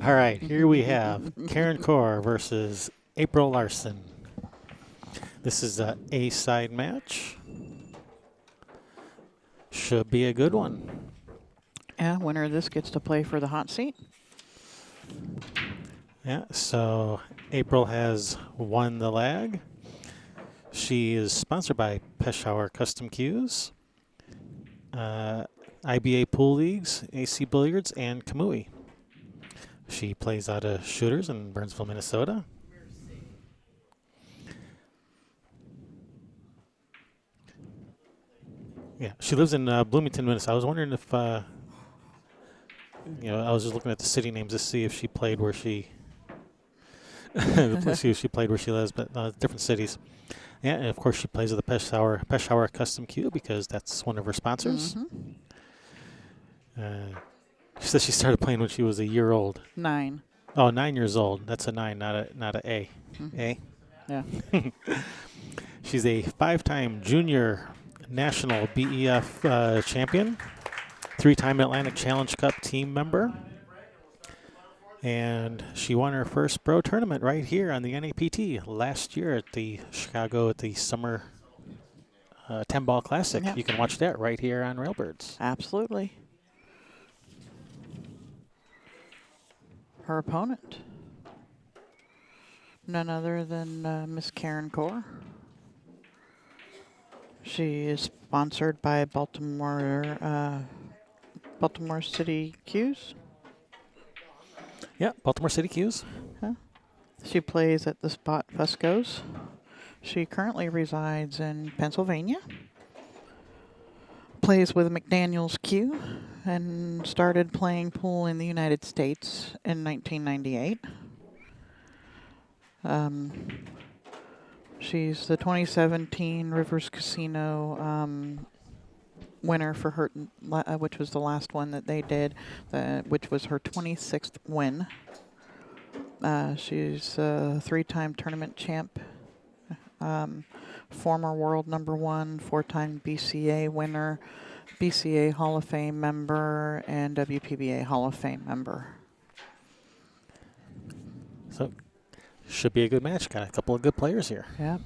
All right, here we have Karen Corr versus April Larson. This is a A-side match. Should be a good one. Yeah, winner of this gets to play for the hot seat. Yeah, so April has won the lag. She is sponsored by Peshawar Custom Cues, IBA Pool Leagues, AC Billiards, and Kamui. She plays out of Shooters in Burnsville, Minnesota. Yeah, she lives in Bloomington, Minnesota. I was wondering if, I was just looking at the city names to see if she played where she, see if she played where she lives, but different cities. Yeah, and of course she plays with the Peshawar Custom Cue because that's one of her sponsors. She says she started playing when she was a year old. 9. Oh, 9 years old. That's a 9, not a A. A? Yeah. She's a 5-time junior national BEF champion, 3-time Atlantic Challenge Cup team member, and she won her first pro tournament right here on the NAPT last year at the Chicago at the Summer 10-Ball Classic. Yep. You can watch that right here on Railbirds. Absolutely. Her opponent, none other than Miss Karen Corr. She is sponsored by Baltimore City Cues. Yeah, Baltimore City Cues. Huh? She plays at the spot Fusco's. She currently resides in Pennsylvania. Plays with McDaniel's Q and started playing pool in the United States in 1998. She's the 2017 Rivers Casino winner for her, which was the last one that they did, which was her 26th win. She's a 3-time tournament champ, former world #1, 4-time BCA winner, BCA Hall of Fame member, and WPBA Hall of Fame member. So, should be a good match. Got a couple of good players here. Yep.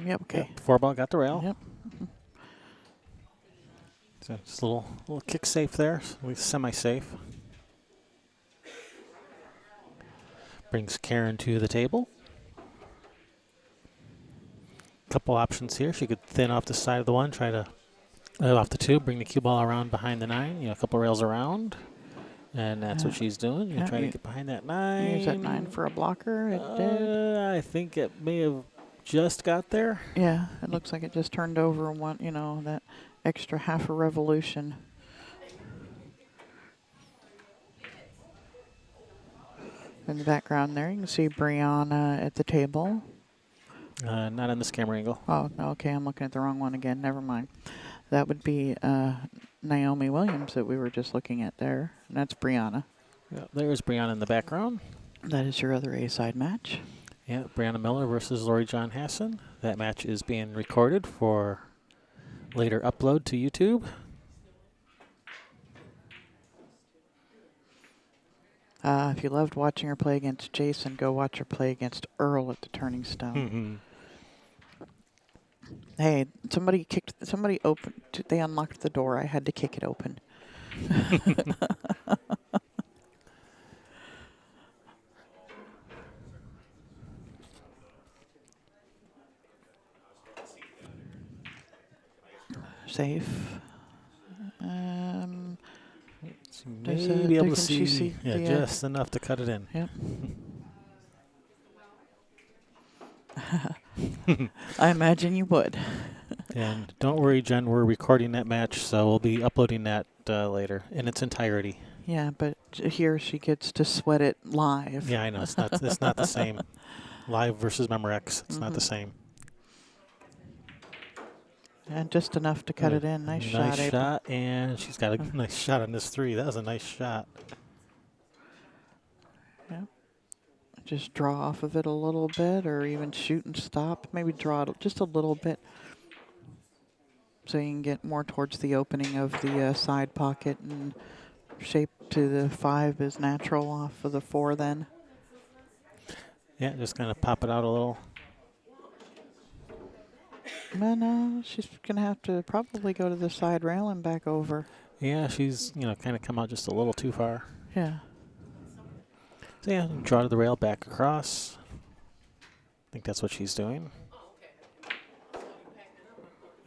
Yep, okay. Yep, 4-ball got the rail. Yep. So just a little kick safe there, at least semi-safe. Brings Karen to the table. Couple options here. She could thin off the side of the 1, try to off the 2, bring the cue ball around behind the 9. A couple rails around, and that's what she's doing. You try to get behind that 9. Use that 9 for a blocker. It did. I think it may have just got there. Yeah, it looks like it just turned over one. That extra half a revolution. In the background there, you can see Brianna at the table. Not on this camera angle. Oh, okay, I'm looking at the wrong one again. Never mind. That would be Naomi Williams that we were just looking at there. And that's Brianna. Yeah, there's Brianna in the background. That is your other A-side match. Yeah, Brianna Miller versus Lori John Hassan. That match is being recorded for later upload to YouTube. If you loved watching her play against Jason, go watch her play against Earl at the Turning Stone. Hey, somebody opened, they unlocked the door. I had to kick it open. Safe. Maybe be able to can she see the, just enough to cut it in. Yep. I imagine you would. And don't worry, Jen, we're recording that match, so we'll be uploading that later in its entirety. Yeah, but here she gets to sweat it live. Yeah, I know. It's not the same. Live versus Memorex. It's not the same. And just enough to cut it in. Nice shot, Nice April. shot, and she's got a nice shot on this 3. That was a nice shot. Yep. just draw off of it a little bit, or even shoot and stop. Maybe draw it just a little bit, so you can get more towards the opening of the side pocket, and shape to the 5 is natural off of the 4 then. Yeah, just kind of pop it out a little. And she's going to have to probably go to the side rail and back over. Yeah, she's, kind of come out just a little too far. Yeah. So yeah, draw to the rail, back across. I think that's what she's doing.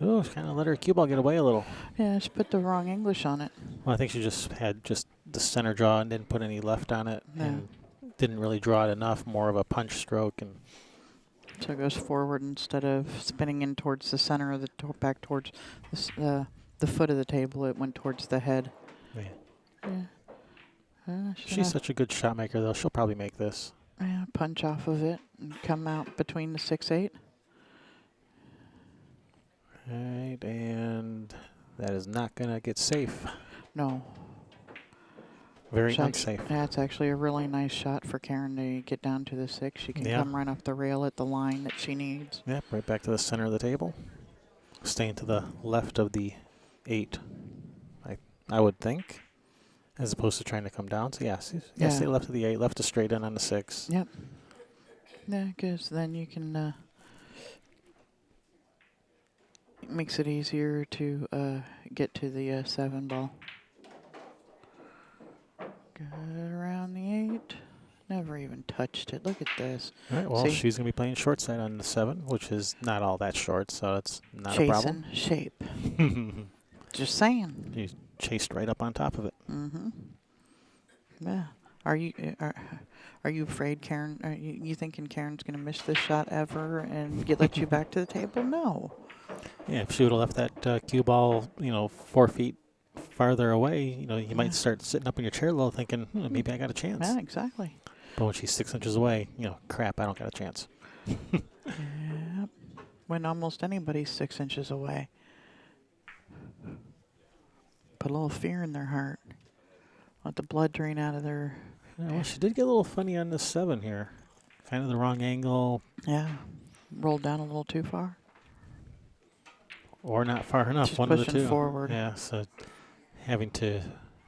Oh, she kind of let her cue ball get away a little. Yeah, she put the wrong English on it. Well, I think she just had just the center draw and didn't put any left on it. Yeah. And didn't really draw it enough, more of a punch stroke. And So it goes forward instead of spinning in towards the center of the back towards the foot of the table. It went towards the head. Yeah. She's such a good shot maker, though. She'll probably make this. Yeah, punch off of it and come out between the 6-8. Right, and that is not going to get safe. No. Very unsafe. That's actually a really nice shot for Karen to get down to the 6. She can come right off the rail at the line that she needs. Yep, right back to the center of the table. Staying to the left of the 8, I would think, as opposed to trying to come down. So, yeah, stay left of the 8, left to straight in on the 6. Yep. Yeah, because then you can... it makes it easier to get to the 7 ball. Good around the 8. Never even touched it. Look at this. All right, well, See? she's going to be playing short side on the 7, which is not all that short, so it's not a problem. Chasing shape. Just saying. You chased right up on top of it. Mm-hmm. Yeah. Are you afraid, Karen? Are you thinking Karen's going to miss this shot ever and let you back to the table? No. Yeah, if she would have left that cue ball, 4 feet farther away, you might start sitting up in your chair a little thinking, maybe I got a chance. Yeah, exactly. But when she's 6 inches away, crap, I don't got a chance. Yep. When almost anybody's 6 inches away. Put a little fear in their heart. Let the blood drain out of their... Yeah, well, she did get a little funny on this 7 here. Kind of the wrong angle. Yeah. Rolled down a little too far. Or not far enough. She's one of the pushing two. forward. Yeah, so having to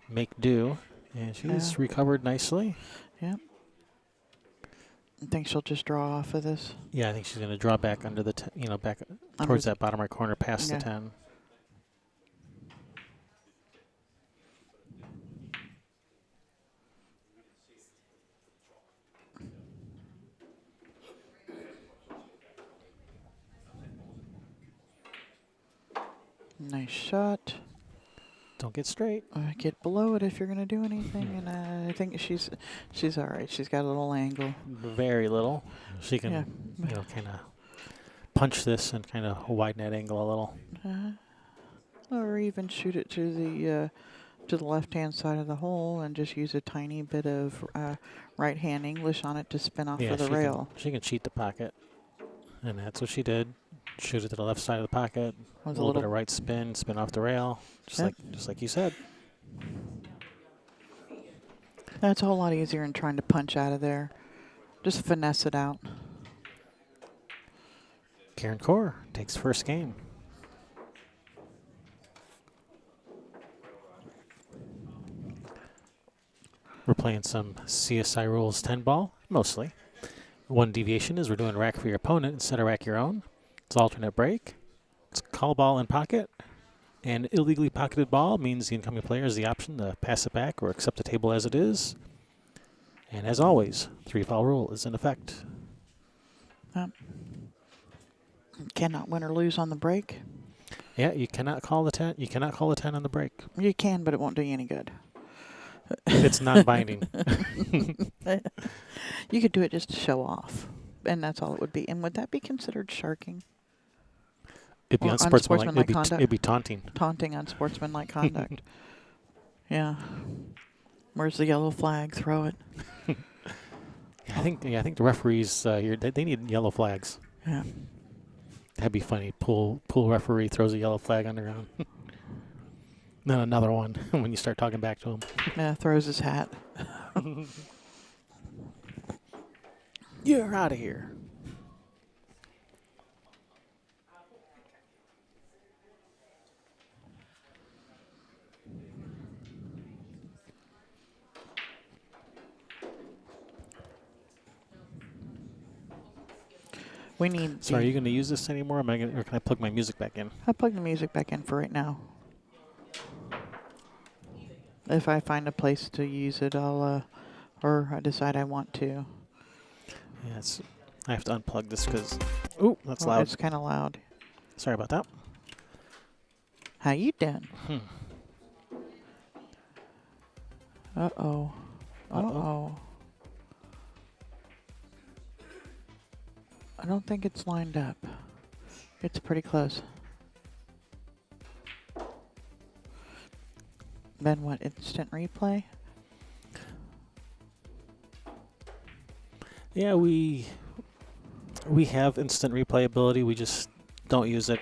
make do. And she's recovered nicely. Yep. I think she'll just draw off of this. Yeah, I think she's going to draw back under the, back towards that bottom right corner past the 10. Nice shot. Don't get straight. Get below it if you're going to do anything. And I think she's all right. She's got a little angle. Very little. She can, kind of punch this and kind of widen that angle a little. Or even shoot it to the left-hand side of the hole and just use a tiny bit of right-hand English on it to spin off of the rail. She can cheat the pocket. And that's what she did. Shoot it to the left side of the pocket. A little bit of right spin off the rail, just like you said. That's a whole lot easier than trying to punch out of there. Just finesse it out. Karen Corr takes first game. We're playing some CSI Rules 10 ball, mostly. One deviation is we're doing rack for your opponent instead of rack your own. It's alternate break. It's call ball in pocket. And illegally pocketed ball means the incoming player has the option to pass it back or accept the table as it is. And as always, 3-foul rule is in effect. Cannot win or lose on the break. Yeah, you cannot call the 10. You cannot call the 10 on the break. You can, but it won't do you any good. It's non-binding. You could do it just to show off, and that's all it would be. And would that be considered sharking? It'd be unsportsmanlike conduct. It'd be taunting. Taunting on sportsmanlike conduct. Yeah. Where's the yellow flag? Throw it. I think the referees here they need yellow flags. Yeah. That'd be funny. Pool referee throws a yellow flag underground. Then another one when you start talking back to him. Yeah, throws his hat. You're out of here. We need. So are you going to use this anymore? Am I gonna, or can I plug my music back in? I'll plug the music back in for right now. If I find a place to use it, I'll, or I decide I want to. Yeah, I have to unplug this because, ooh, that's loud. It's kind of loud. Sorry about that. How you doing? Uh-oh. Uh-oh. I don't think it's lined up. It's pretty close. Then what, instant replay? Yeah, we have instant replay ability. We just don't use it.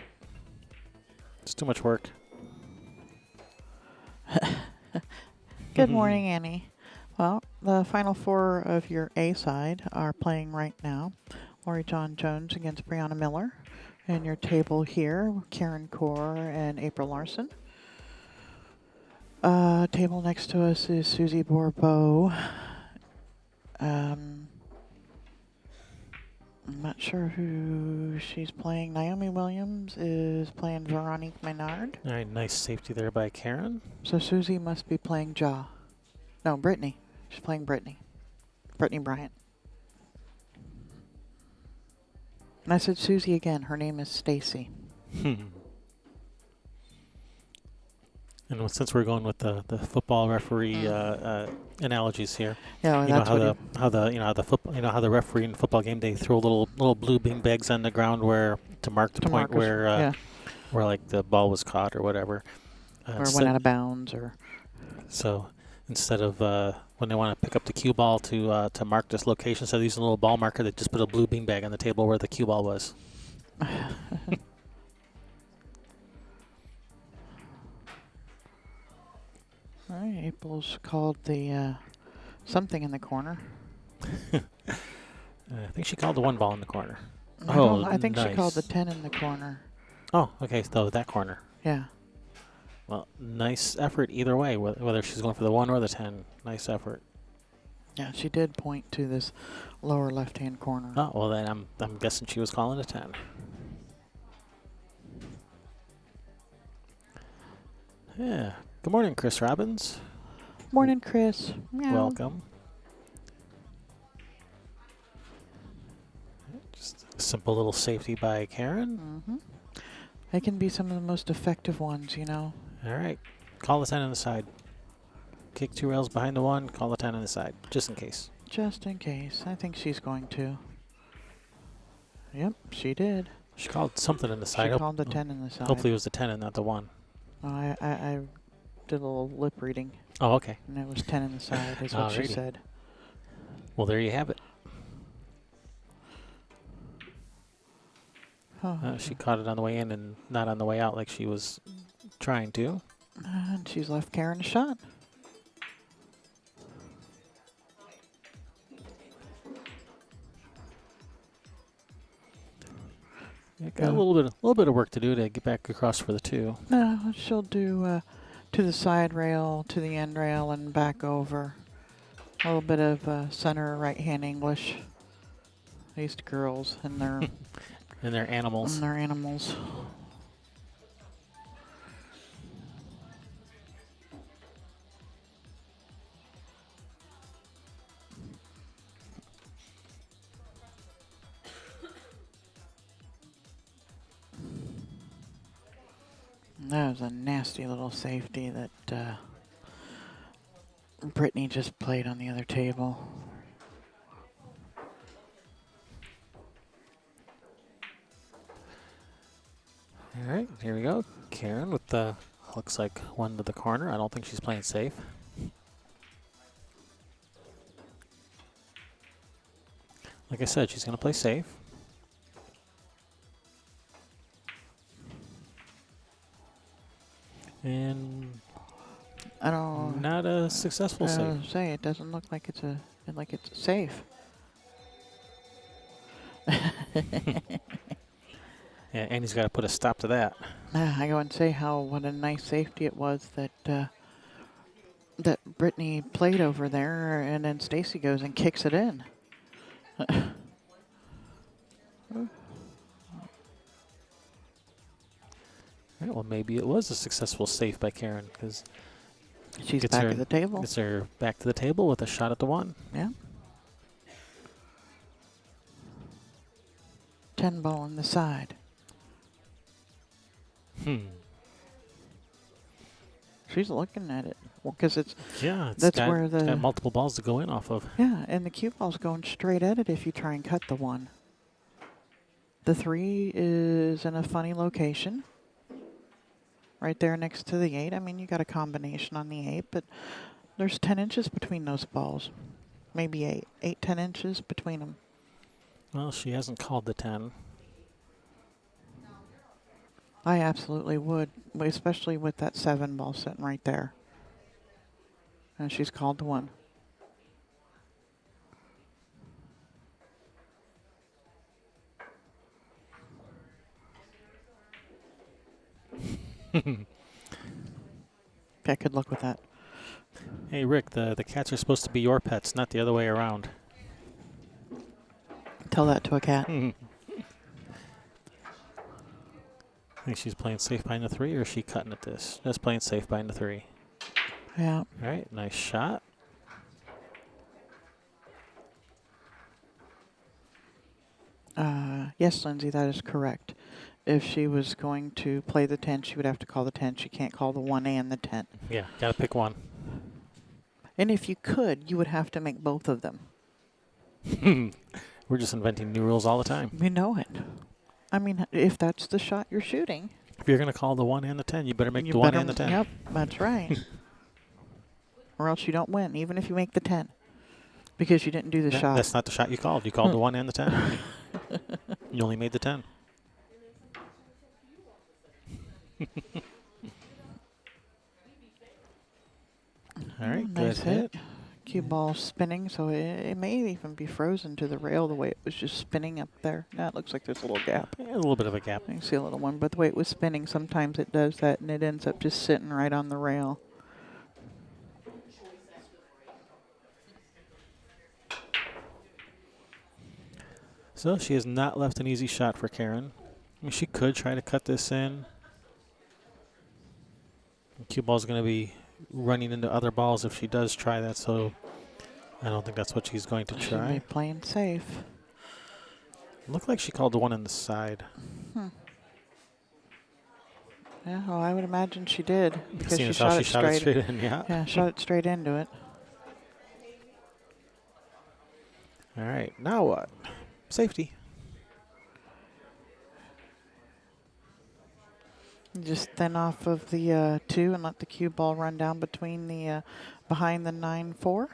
It's too much work. Good morning, Annie. Well, the final four of your A side are playing right now. Lori John Jones against Brianna Miller. And your table here, Karen Corr and April Larson. Table next to us is Susie Bourbeau. I'm not sure who she's playing. Naomi Williams is playing Veronique Menard. All right, nice safety there by Karen. So Susie must be playing Ja. No, Brittany. She's playing Brittany. Brittany Bryant. And I said Susie again. Her name is Stacy. And since we're going with the football referee analogies here, Yeah, well, that's how the referee in football game, they throw little blue bean bags on the ground to mark the point where like the ball was caught or whatever, or went out of bounds, or so instead of when they want to pick up the cue ball to mark this location, instead of using a little ball marker, they just put a blue bean bag on the table where the cue ball was. All right, April's called the something in the corner. I think she called the one ball in the corner. I think nice. she called the 10 in the corner. Oh, okay, so that corner. Yeah. Well, nice effort either way, whether she's going for the 1 or the 10. Nice effort. Yeah, she did point to this lower left-hand corner. Oh, well then I'm guessing she was calling a 10. Yeah. Good morning, Chris Robbins. Morning, Chris. Meow. Welcome. Just a simple little safety by Karen. Mm-hmm. They can be some of the most effective ones, you know. All right. Call the 10 on the side. Kick 2 rails behind the 1. Call the 10 on the side, just in case. Just in case. I think she's going to. Yep, she did. She called something in the side. She called the 10 in the side. Hopefully it was the 10 and not the 1. Oh, I did a little lip reading. Oh, okay. And it was 10 in the side, is what she said. Well, there you have it. Oh. She caught it on the way in and not on the way out like she was trying to. And she's left Karen a shot. Yeah, got a little bit of work to do to get back across for the 2. No, she'll do to the side rail, to the end rail, and back over. A little bit of center right-hand English. These girls and their and their animals. And their animals. That was a nasty little safety that Brittany just played on the other table. All right, here we go. Karen with the, looks like 1 to the corner. I don't think she's playing safe. Like I said, she's going to play safe. And I don't. not a successful save. Say it doesn't look like it's safe. Yeah, and he's got to put a stop to that. I go and say what a nice safety it was that that Brittany played over there, and then Stacy goes and kicks it in. All right, well, maybe it was a successful save by Karen because She's back at the table. gets her back to the table with a shot at the 1. Yeah. 10 ball on the side. She's looking at it because that's where it's got multiple balls to go in off of. Yeah, and the cue ball's going straight at it if you try and cut the 1. The 3 is in a funny location, right there next to the 8. I mean, you got a combination on the 8, but there's 10 inches between those balls, maybe 8, 10 inches between them. Well, she hasn't called the 10. I absolutely would, especially with that 7 ball sitting right there. And she's called the 1. Okay, good luck with that. Hey, Rick, the cats are supposed to be your pets, not the other way around. Tell that to a cat. I think she's playing safe behind the 3, or is she cutting at this? Just playing safe behind the 3. Yeah. All right, nice shot. Yes, Lindsay, that is correct. If she was going to play the 10, she would have to call the 10. She can't call the 1 and the 10. Yeah, got to pick one. And if you could, you would have to make both of them. We're just inventing new rules all the time. We know it. I mean, if that's the shot you're shooting. If you're going to call the 1 and the 10, you better make the 1 and the 10. Yep, that's right. Or else you don't win, even if you make the 10. Because you didn't do the shot. That's not the shot you called. You called the 1 and the 10. You only made the 10. All right, nice good hit. Cue ball spinning, so it may even be frozen to the rail the way it was just spinning up there. Now it looks like there's a little gap. Yeah, a little bit of a gap. You can see a little one, but the way it was spinning, sometimes it does that, and it ends up just sitting right on the rail. So she has not left an easy shot for Karen. I mean, she could try to cut this in. The cue ball's going to be running into other balls if she does try that, so I don't think that's what she's going to She'll try. be playing safe. Looked like she called the 1 on the side. Yeah, well, I would imagine she did because Seeing she as how shot it shot it straight. straight in, yeah. Yeah, shot it straight into it. All right, now what? Safety. Just thin off of the 2 and let the cue ball run down between the behind the 9-4.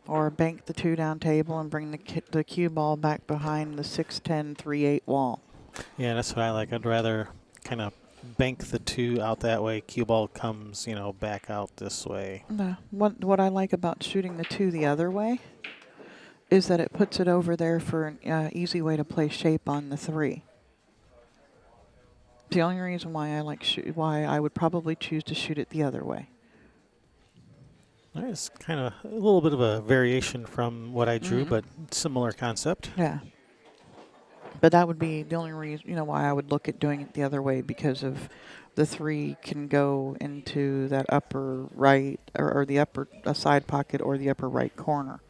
Or bank the 2 down table and bring the cue ball back behind the 6-10 3-8 wall. Yeah, that's what I like. I'd rather kind of bank the 2 out that way. Cue ball comes, back out this way. What I like about shooting the 2 the other way is that it puts it over there for an easy way to play shape on the 3. The only reason why why I would probably choose to shoot it the other way. It's kind of a little bit of a variation from what I drew, but similar concept. Yeah. But that would be the only reason, why I would look at doing it the other way, because of the 3 can go into that upper right or the upper side pocket or the upper right corner.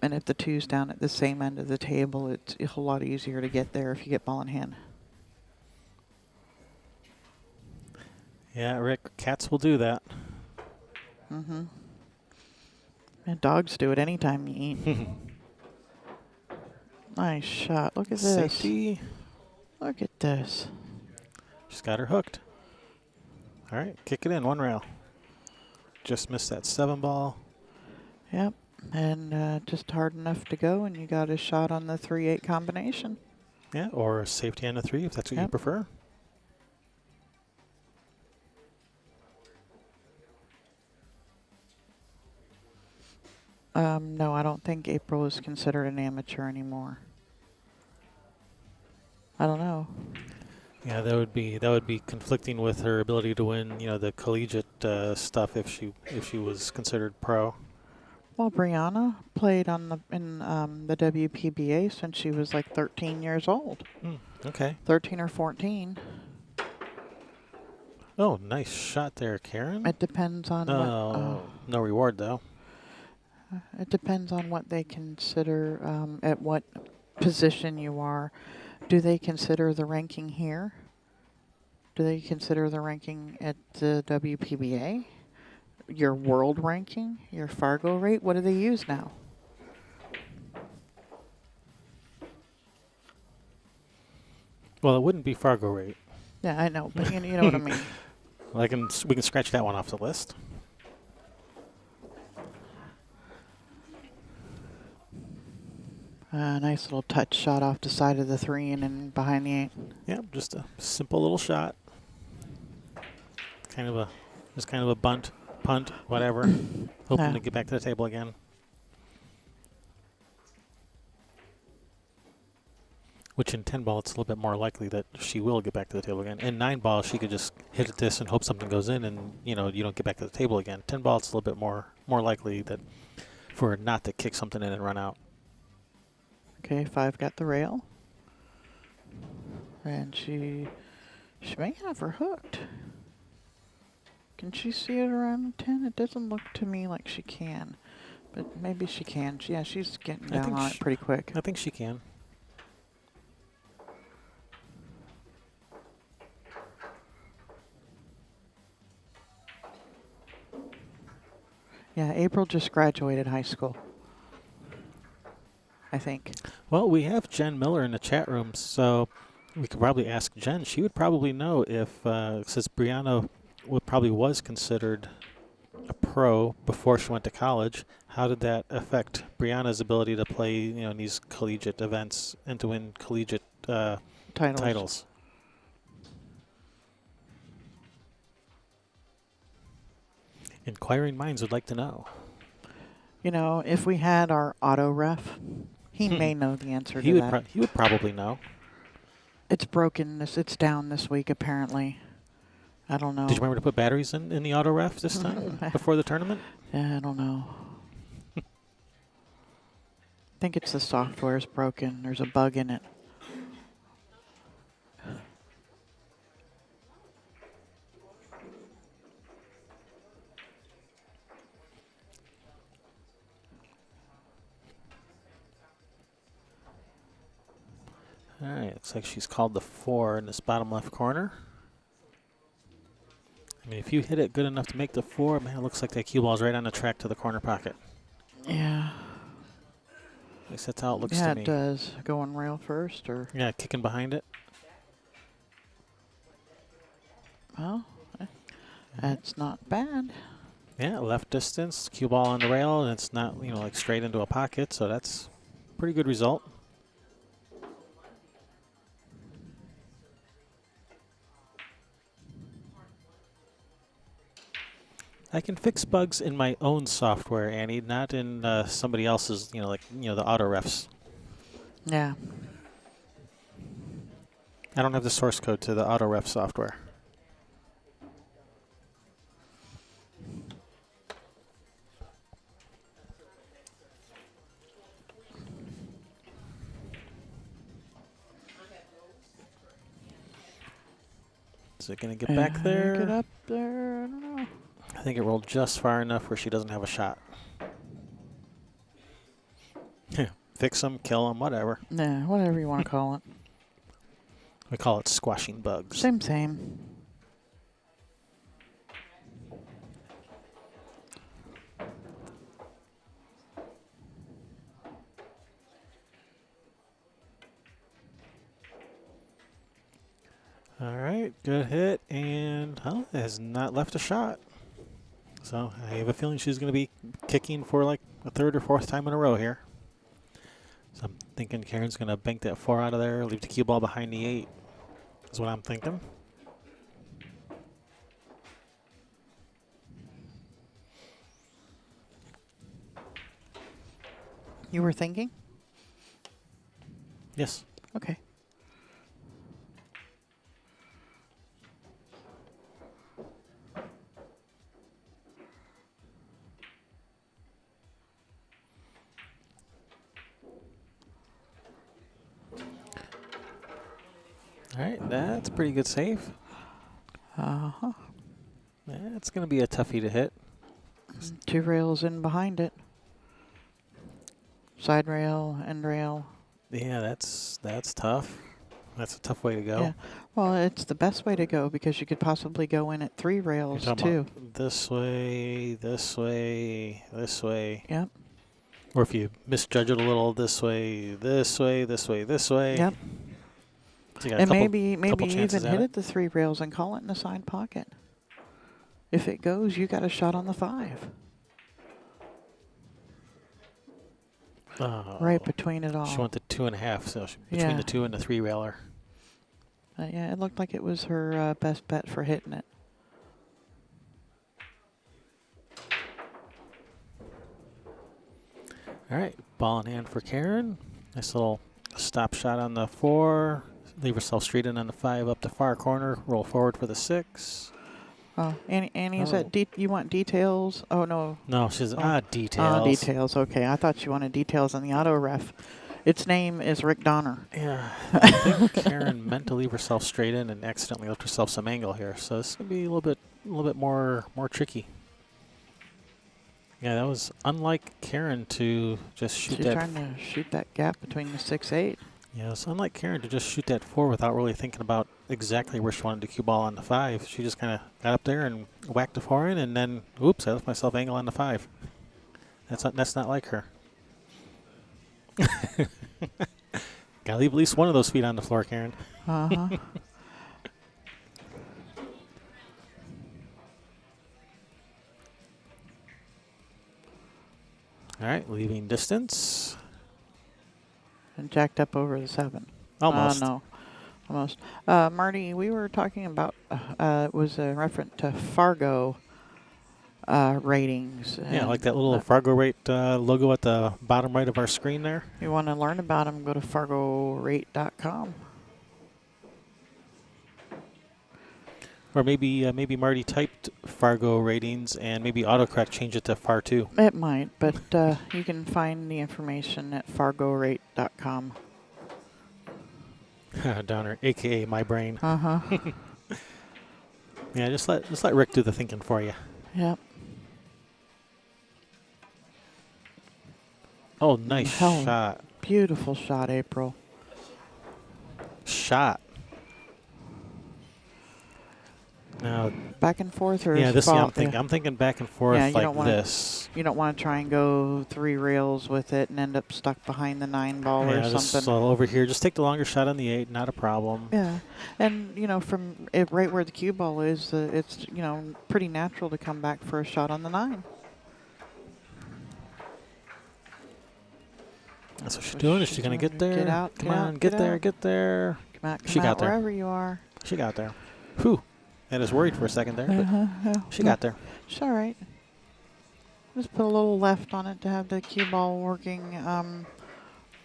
And if the 2's down at the same end of the table, it's a whole lot easier to get there if you get ball in hand. Yeah, Rick, cats will do that. And dogs do it anytime you eat. Nice shot. Look at this. Safety. Look at this. She's got her hooked. All right, kick it in, 1 rail. Just missed that 7 ball. Yep. And just hard enough to go, and you got a shot on the 3-8 combination. Yeah, or a safety on the 3 if that's what you prefer. No, I don't think April is considered an amateur anymore. I don't know. Yeah, that would be conflicting with her ability to win, the collegiate stuff if she was considered pro. Well, Brianna played in the WPBA since she was like 13 years old. Okay. 13 or 14. Oh, nice shot there, Karen. It depends on what. Oh, no reward though. It depends on what they consider at what position you are. Do they consider the ranking here? Do they consider the ranking at the WPBA? Your world ranking? Your Fargo rate? What do they use now? Well, it wouldn't be Fargo rate. Yeah, I know, but you know what I mean. Well, we can scratch that one off the list. Nice little touch shot off the side of the 3 and then behind the 8. Yep, just a simple little shot. Just kind of a bunt, punt, whatever. Hoping to get back to the table again. Which in 10 ball, it's a little bit more likely that she will get back to the table again. In 9 ball, she could just hit at this and hope something goes in, and you don't get back to the table again. 10 ball, it's a little bit more likely that for her not to kick something in and run out. Okay, 5 got the rail, and she may have her hooked. Can she see it around 10? It doesn't look to me like she can, but maybe she can. Yeah, she's getting down on it pretty quick. I think she can. Yeah, April just graduated high school, I think. Well, we have Jen Miller in the chat room, so we could probably ask Jen. She would probably know if, since Brianna probably was considered a pro before she went to college, how did that affect Brianna's ability to play, in these collegiate events and to win collegiate titles? Inquiring minds would like to know. If we had our auto ref, he may know the answer to that. He would probably know. It's broken. It's down this week, apparently. I don't know. Did you remember to put batteries in the auto ref this time before the tournament? Yeah, I don't know. I think it's the software's broken. There's a bug in it. All right, looks like she's called the 4 in this bottom left corner. I mean, if you hit it good enough to make the 4, man, it looks like that cue ball's right on the track to the corner pocket. Yeah. At least that's how it looks to me. Yeah, it does. Going rail first, or? Yeah, kicking behind it. Well, that's not bad. Yeah, left distance, cue ball on the rail, and it's not, like straight into a pocket, so that's a pretty good result. I can fix bugs in my own software, Annie, not in somebody else's, the auto refs. Yeah. I don't have the source code to the auto ref software. Is it going to get back there? Get up there. I don't know. I think it rolled just far enough where she doesn't have a shot. Fix them, kill them, whatever. Yeah, whatever you want to call it. We call it squashing bugs. Same. All right, good hit, and it has not left a shot. So I have a feeling she's going to be kicking for like a 3rd or 4th time in a row here. So I'm thinking Karen's going to bank that 4 out of there, leave the cue ball behind the 8, is what I'm thinking. You were thinking? Yes. Okay. All right, that's a pretty good save. Uh-huh. That's going to be a toughie to hit. 2 rails in behind it. Side rail, end rail. Yeah, that's tough. That's a tough way to go. Yeah. Well, it's the best way to go because you could possibly go in at 3 You're rails talking too. about this way, this way, this way. Yep. Or if you misjudge it a little, this way, this way, this way, this way. Yep. So you got a And couple, maybe couple even chances hit at at the 3 rails and call it in the side pocket. If it goes, you got a shot on the 5. Oh, Right between it all. she went to 2.5, so between Yeah. the 2 and the 3 railer. Yeah, it looked like it was her best bet for hitting it. All right, ball in hand for Karen. Nice little stop shot on the 4. Leave herself straight in on the 5 up the far corner. Roll forward for the 6. Oh, Annie, is Oh. that you want details? Oh, no. No, she's Oh. details. Details. Okay, I thought you wanted details on the auto ref. Its name is Rick Donner. Yeah, I think Karen meant to leave herself straight in and accidentally left herself some angle here. So this is gonna be a little bit more tricky. Yeah, that was unlike Karen to just shoot She's that. trying to shoot that gap between the 6-8. Yeah, it's unlike Karen to just shoot that 4 without really thinking about exactly where she wanted to cue ball on the 5. She just kind of got up there and whacked the 4 in, and then, oops, I left myself angle on the 5. That's not like her. Gotta leave at least one of those feet on the floor, Karen. Uh-huh. All right, leaving distance. And jacked up over the 7. Almost. No. Almost. Marty, we were talking about, it was a reference to Fargo ratings. Yeah, like and that little Fargo rate logo at the bottom right of our screen there. You want to learn about them, go to fargorate.com. Or maybe Marty typed Fargo ratings and maybe autocorrect changed it to FAR 2. It might, but you can find the information at fargorate.com. Downer, aka my brain. Uh-huh. Yeah, just let Rick do the thinking for you. Yep. Oh, nice Hell. shot. Beautiful shot, April. Shot. Now, Back and forth or yeah, is this fall- I'm thinking back and forth Yeah, you like don't wanna- this. You don't want to try and go 3 rails with it and end up stuck behind the 9 ball or Yeah, just something. over here. Just take the longer shot on the 8. Not a problem. Yeah, and from it right where the cue ball is, it's pretty natural to come back for a shot on the 9. That's what she's doing. Is she gonna get there? Get out, Come get on, out, get get there, out. get there. Come out, She come got out there. wherever you are. She got there. Whew. I was worried for a second there, but Yeah. she got there. It's all right. Just put a little left on it to have the cue ball working,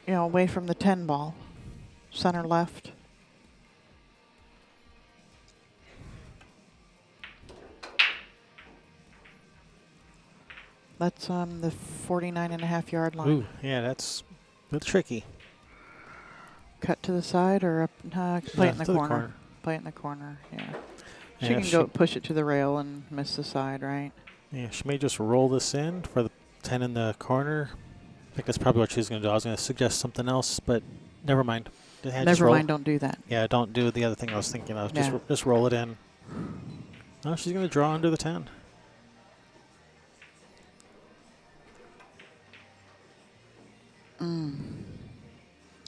away from the 10 ball. Center left. That's the 49.5-yard line. Ooh, yeah, that's tricky. Cut to the side or up? Play Yeah, it in the to the corner. corner. Play it in the corner. Yeah. She Yeah, can go push it to the rail and miss the side, right? Yeah, she may just roll this in for the 10 in the corner. I think that's probably what she's going to do. I was going to suggest something else, but never mind. Yeah, just Never roll. mind. Don't do that. Yeah, don't do the other thing I was thinking of. Yeah. Just roll it in. No, she's going to draw under the 10.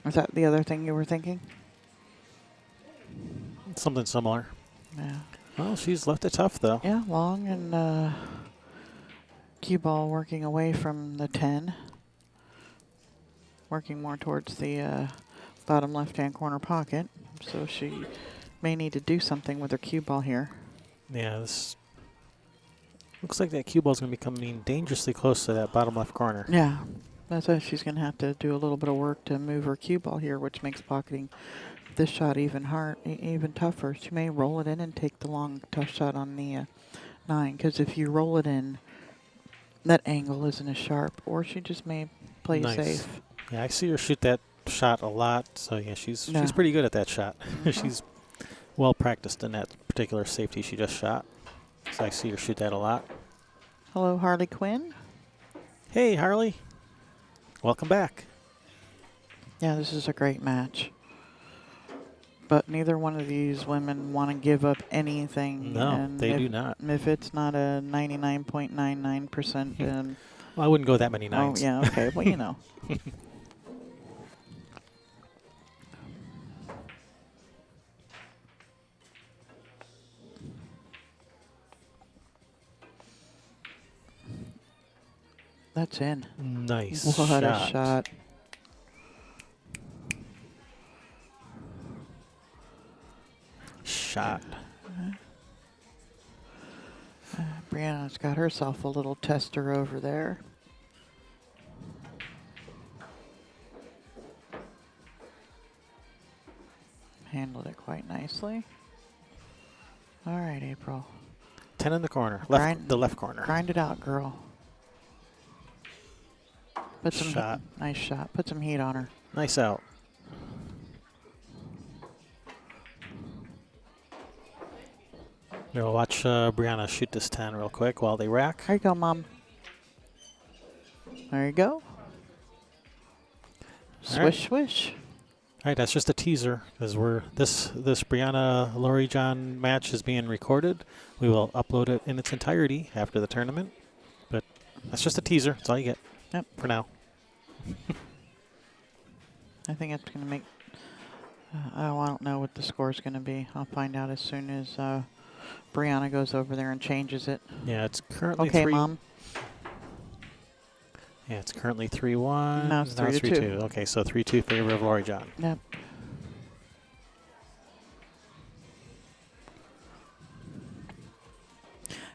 Is that the other thing you were thinking? Something similar. Yeah. Well, she's left it tough, though. Yeah, long and cue ball working away from the 10. Working more towards the bottom left-hand corner pocket. So she may need to do something with her cue ball here. Yeah, this looks like that cue ball's going to be coming dangerously close to that bottom left corner. Yeah. That's why she's going to have to do a little bit of work to move her cue ball here, which makes pocketing this shot even tougher. She may roll it in and take the long, tough shot on the 9, because if you roll it in, that angle isn't as sharp, or she just may play safe. Yeah, I see her shoot that shot a lot, so yeah, she's pretty good at that shot. She's well practiced in that particular safety she just shot. So I see her shoot that a lot. Hello, Harley Quinn. Hey, Harley. Welcome back. Yeah, this is a great match. But neither one of these women want to give up anything. No, and they do not. If it's not a 99.99%, then... Well, I wouldn't go that many nines. Oh, yeah, okay. Well, you know. That's in. Nice What shot. a shot. Shot. Brianna's got herself a little tester over there. Handled it quite nicely. All right, April. 10 in the corner. The left corner. Grind it out, girl. Put some shot. Nice shot. Put some heat on her. Nice out. We'll watch Brianna shoot this 10 real quick while they rack. There you go, Mom. There you go. Swish, swish. All right, that's just a teaser because this Brianna Lori John match is being recorded. We will upload it in its entirety after the tournament, but that's just a teaser. That's all you get. Yep. For now. I think it's going to make. I don't know what the score is going to be. I'll find out as soon as Brianna goes over there and changes it. Yeah, it's currently okay, Mom. Yeah, it's currently 3-1. Now it's 3-2. Okay, so 3-2 favor of Lori John. Yep.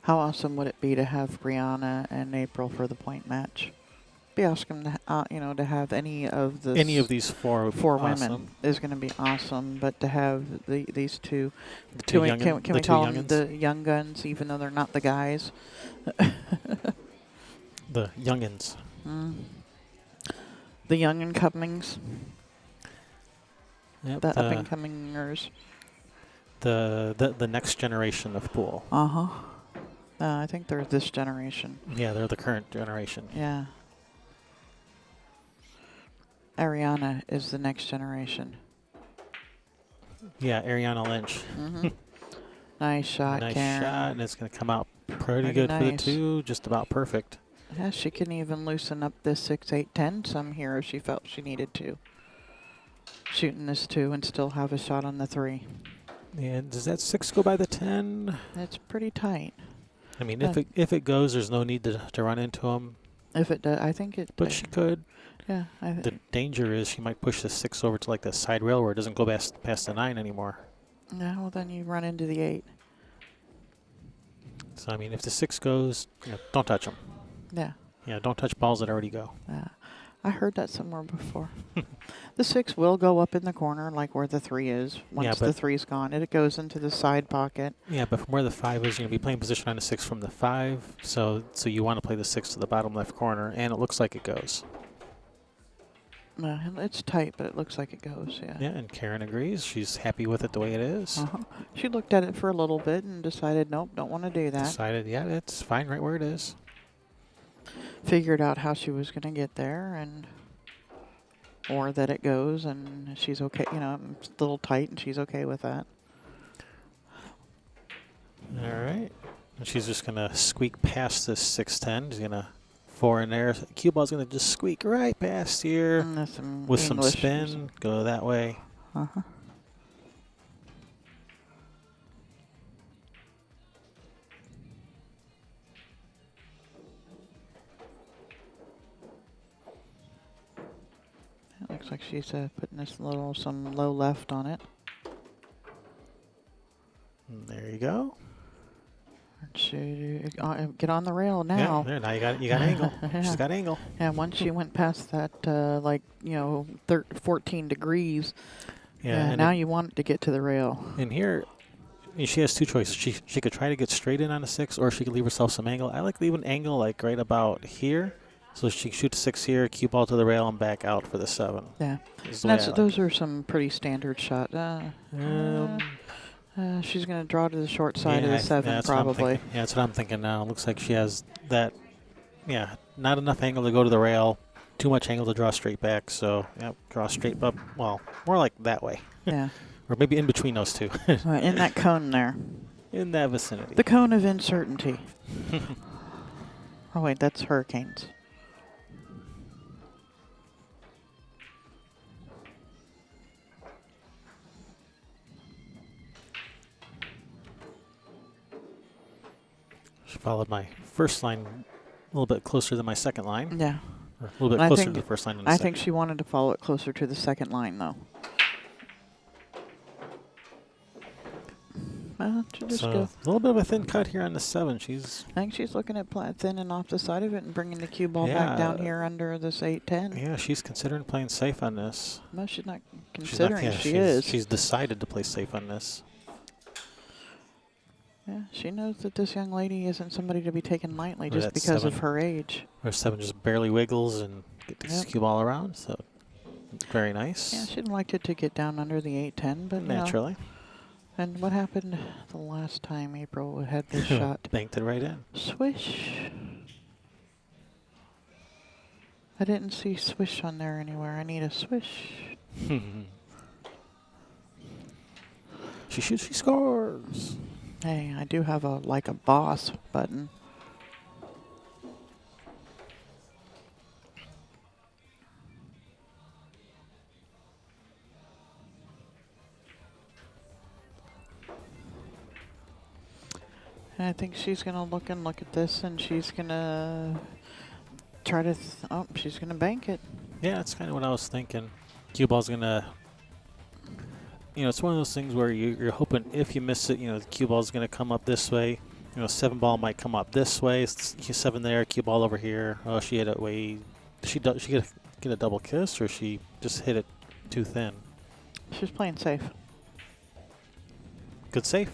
How awesome would it be to have Brianna and April for the point match? Be awesome to to have any of these four women is going to be awesome. But to have these two, can we call them the young guns, even though they're not the guys? The youngins. The young and comings. Yep, the up and comingers. The next generation of pool. I think they're this generation. Yeah, they're the current generation. Yeah. Ariana is the next generation. Yeah, Ariana Lynch. Nice shot, nice Karen. shot, and it's going to come out pretty good nice. for the 2, just about perfect. Yeah, she can even loosen up this 6, 8, 10 some here if she felt she needed to. Shooting this 2 and still have a shot on the 3. Yeah, does that 6 go by the 10? It's pretty tight. I mean, if it goes, there's no need to run into him. If it does, I think it. But she could. Yeah. The danger is she might push the 6 over to like the side rail where it doesn't go past the 9 anymore. No, well then you run into the 8. So I mean, if the 6 goes, don't touch them. Yeah. Yeah, don't touch balls that already go. I heard that somewhere before. The 6 will go up in the corner, like where the 3 is. Once the 3's gone, it goes into the side pocket. Yeah, but from where the 5 is, you're going to be playing position on the 6 from the 5. So you want to play the 6 to the bottom left corner, and it looks like it goes. It's tight, but it looks like it goes, yeah. Yeah, and Karen agrees. She's happy with it the way it is. She looked at it for a little bit and decided, nope, don't want to do that. Decided, yeah, it's fine right where it is. Figured out how she was going to get there, or that it goes, and she's okay. It's a little tight, and she's okay with that. All right. And she's just going to squeak past this 6-10. She's going to 4 in there. Cue ball's going to just squeak right past here with some spin. Go that way. It looks like she's putting some low left on it. And there you go. get on the rail now. Yeah, there, now you got angle. Yeah. She's got angle. And once she went past that, 14 degrees, Yeah, and now you want it to get to the rail. and here, she has two choices. She could try to get straight in on a 6, or she could leave herself some angle. I like leaving angle like right about here, so she can shoot a 6 here, cue ball to the rail, and back out for the 7. Yeah, Is the way I like those are some pretty standard shots. She's going to draw to the short side of the 7, that's what I'm probably. thinking. Yeah, that's what I'm thinking now. Looks like she has that. Yeah, not enough angle to go to the rail, too much angle to draw straight back. So, draw straight up. Well, more like that way. Yeah. Or maybe in between those two. Right, in that cone there. In that vicinity. The cone of uncertainty. Oh, wait, that's hurricanes. She followed my first line a little bit closer than my second line. Yeah. Or a little bit closer to the first line than the second. I think she wanted to follow it closer to the second line, though. Just So go. a little bit of a thin cut here on the 7. I think she's looking at thinning off the side of it and bringing the cue ball back down here under this 8-10. Yeah, she's considering playing safe on this. No, she's not considering. She is. She's decided to play safe on this. Yeah, she knows that this young lady isn't somebody to be taken lightly just That because 7. of her age. Her 7 just barely wiggles and get the cue ball around, so very nice. Yeah, she'd liked it to get down under the 8-10, but naturally. And what happened the last time April had this shot? Banked it right in. Swish. I didn't see swish on there anywhere. I need a swish. She shoots, she scores. Hey, I do have a like a boss button. And I think she's going to look at this, and she's going to try to, she's going to bank it. Yeah, that's kind of what I was thinking. Cue ball's going to, it's one of those things where you're hoping if you miss it, the cue ball's going to come up this way. 7 ball might come up this way. 7 there, cue ball over here. Oh, she hit it way. Did she get a double kiss, or she just hit it too thin? She's playing safe. Good safe.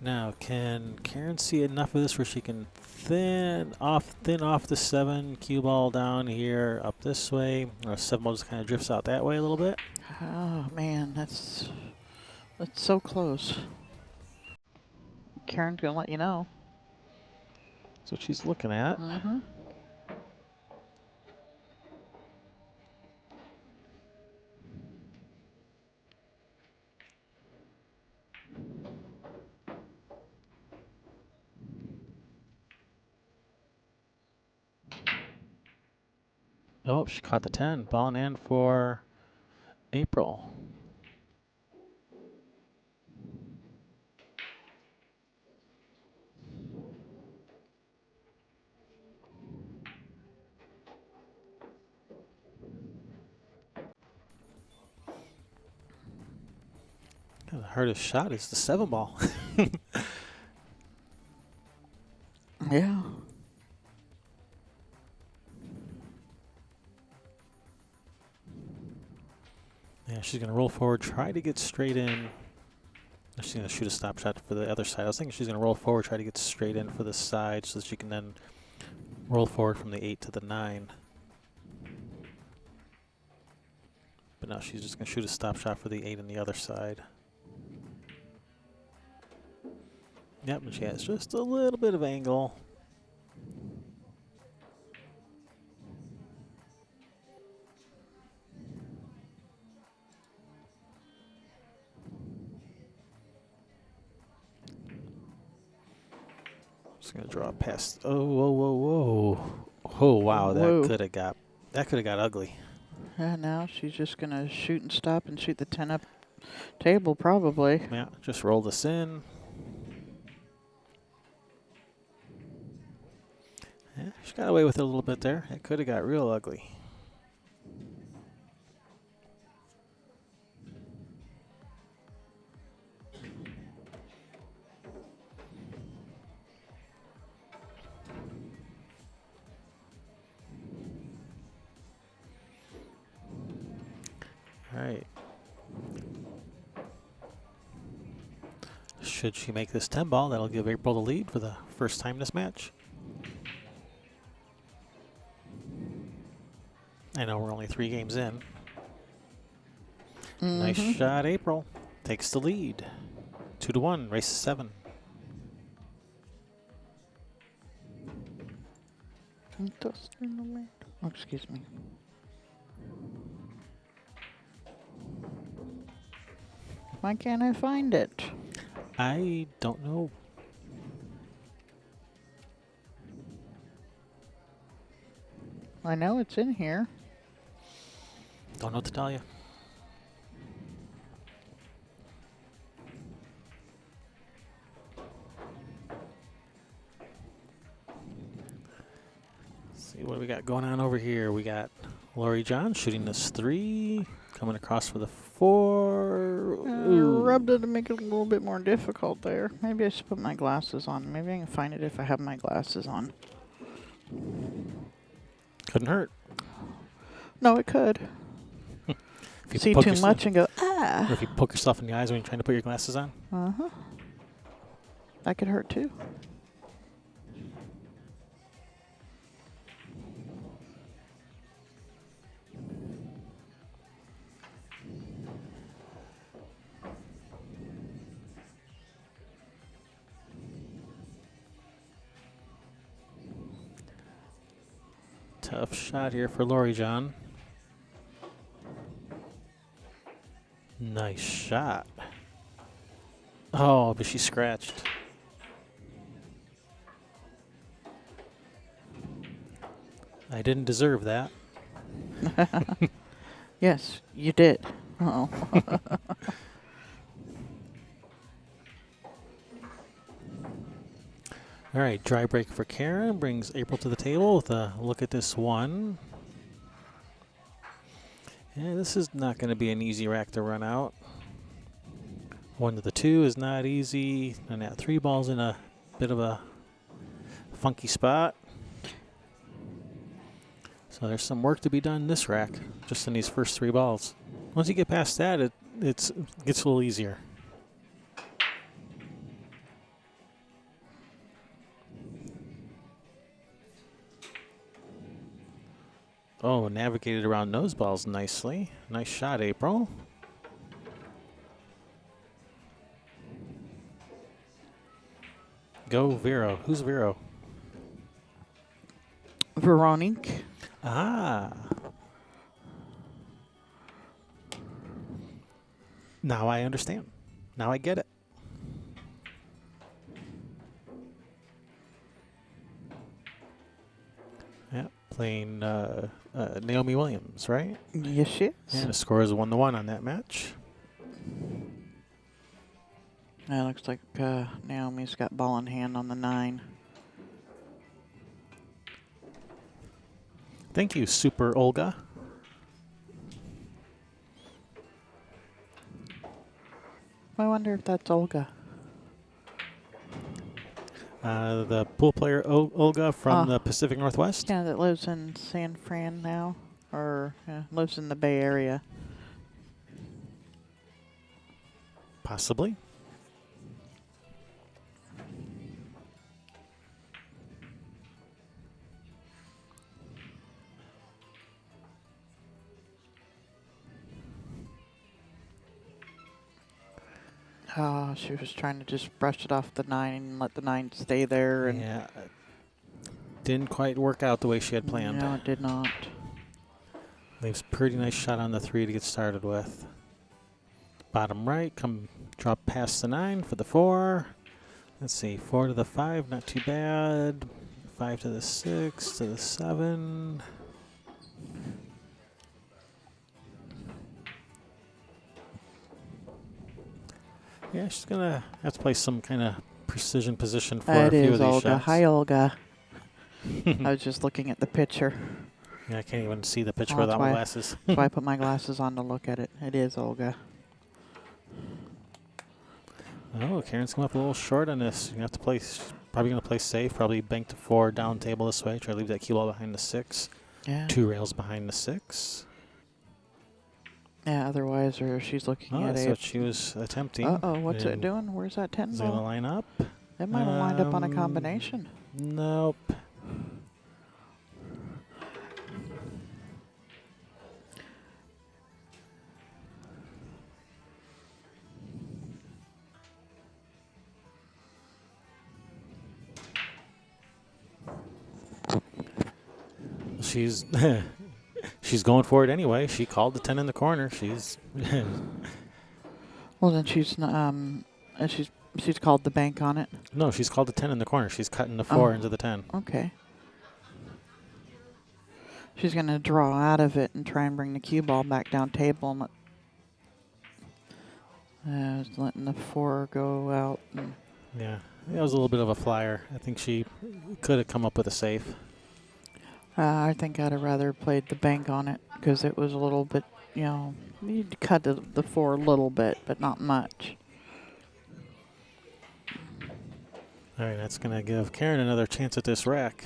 Now, can Karen see enough of this where she can thin off the 7, cue ball down here, up this way, or 7 ball just kind of drifts out that way a little bit? Oh man, that's so close. Karen's gonna let you know. That's what she's looking at. Mm-hmm. Oh, she caught the 10. Balling in for April. The hardest shot is the 7 ball. Yeah. Yeah, she's going to roll forward, try to get straight in. She's going to shoot a stop shot for the other side. I was thinking she's going to roll forward, try to get straight in for the side so that she can then roll forward from the 8 to the 9. But now she's just going to shoot a stop shot for the 8 on the other side. Yep, and she has just a little bit of angle. Just gonna draw past. Oh, whoa, whoa, whoa! Oh, wow, Whoa. that could have got ugly. Yeah, now she's just gonna shoot and stop and shoot the 10 up table probably. Yeah, just roll this in. Yeah, she got away with it a little bit there. It could have got real ugly. All right. Should she make this 10 ball, that'll give April the lead for the first time this match. I know we're only 3 games in. Nice shot, April. Takes the lead. 2-1, race 7. Oh, excuse me. Why can't I find it? I don't know. I know it's in here. Don't know what to tell you. See what we got going on over here. We got Lori John shooting this 3, coming across for the 4. Rubbed it to make it a little bit more difficult there. Maybe I should put my glasses on. Maybe I can find it if I have my glasses on. Couldn't hurt. No, it could. If you See poke too yourself- much and go, Or ah. if you poke yourself in the eyes when you're trying to put your glasses on. Uh-huh. That could hurt too. Tough shot here for Lori John. Nice shot. Oh, but she scratched. I didn't deserve that. Yes, you did. Uh-oh. All right, dry break for Karen brings April to the table with a look at this 1. Yeah, this is not going to be an easy rack to run out. 1 to the 2 is not easy, and that 3 ball's in a bit of a funky spot. So there's some work to be done in this rack, just in these first 3 balls. Once you get past that, it gets a little easier. Oh, navigated around nose balls nicely. Nice shot, April. Go, Vero. Who's Vero? Veronique. Ah. Now I understand. Now I get it. Yeah, playing Naomi Williams, right? Yes, she is. And the score is 1-1 on that match. That looks like Naomi's got ball in hand on the 9. Thank you, Super Olga. I wonder if that's Olga. The pool player Olga from the Pacific Northwest. Yeah, that lives in San Fran now, or lives in the Bay Area. Possibly. Oh, she was trying to just brush it off the 9 and let the 9 stay there. And Yeah. Didn't quite work out the way she had planned. No, it did not. Leaves pretty nice shot on the 3 to get started with. Bottom right, come drop past the 9 for the 4. Let's see, 4 to the 5, not too bad. 5 to the 6, to the 7. Yeah, she's going to have to play some kind of precision position for a That few of is these Olga. shots. Hi, Olga. I was just looking at the picture. Yeah, I can't even see the picture Oh, without my that's glasses. That's why I put my glasses on to look at it. It is Olga. Oh, Karen's come up a little short on this. You have to play. Probably going to play safe. Probably bank to 4 down table this way. Try to leave that cue ball behind the 6. Yeah. 2 rails behind the 6. Yeah, otherwise, or she's looking Oh, at that's a... what she was attempting. Uh-oh, what's it doing? Where's that 10 Is it going to ball? line up? It might have lined up on a combination. Nope. She's she's going for it anyway. She called the 10 in the corner. She's Well, then she's called the bank on it. no, she's called the 10 in the corner. She's cutting the 4 into the 10. Okay. She's going to draw out of it and try and bring the cue ball back down table. And just letting the 4 go out. And Yeah, that was a little bit of a flyer. I think she could have come up with a safe. I think I'd have rather played the bank on it because it was a little bit, you need to cut the 4 a little bit, but not much. All right, that's going to give Karen another chance at this rack.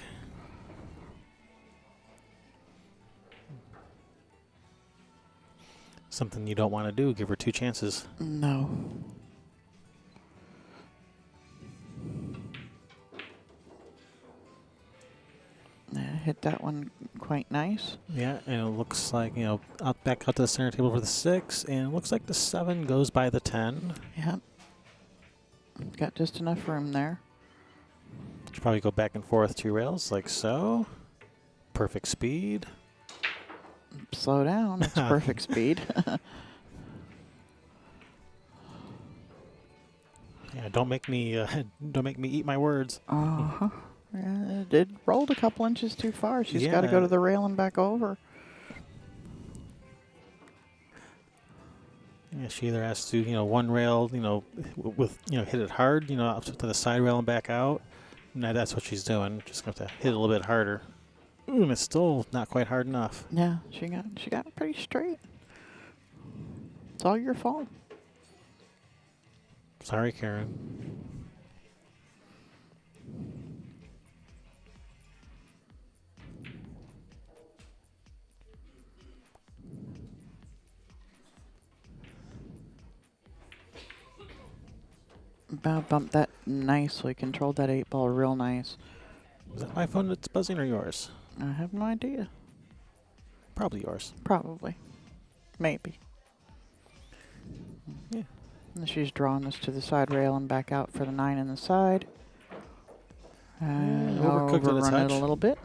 Something you don't want to do, give her 2 chances. No. Yeah, hit that one quite nice. Yeah, and it looks like, back out to the center table for the 6, and it looks like the 7 goes by the 10. Yeah. Got just enough room there. Should probably go back and forth 2 rails, like so. Perfect speed. Slow down. It's perfect speed. Yeah, don't make me eat my words. Uh-huh. Yeah, it rolled a couple inches too far. She's got to go to the rail and back over. Yeah, she either has to, one rail, hit it hard, up to the side rail and back out. No, that's what she's doing. Just going to have to hit it a little bit harder. Ooh, and it's still not quite hard enough. Yeah, she got it pretty straight. It's all your fault. Sorry, Karen. Bumped that nicely. Controlled that 8 ball real nice. Is that my phone that's buzzing or yours? I have no idea. Probably yours. Probably. Maybe. Yeah. And she's drawing this to the side rail and back out for the 9 in the side. And overcooked it a overrun it touch. a little bit.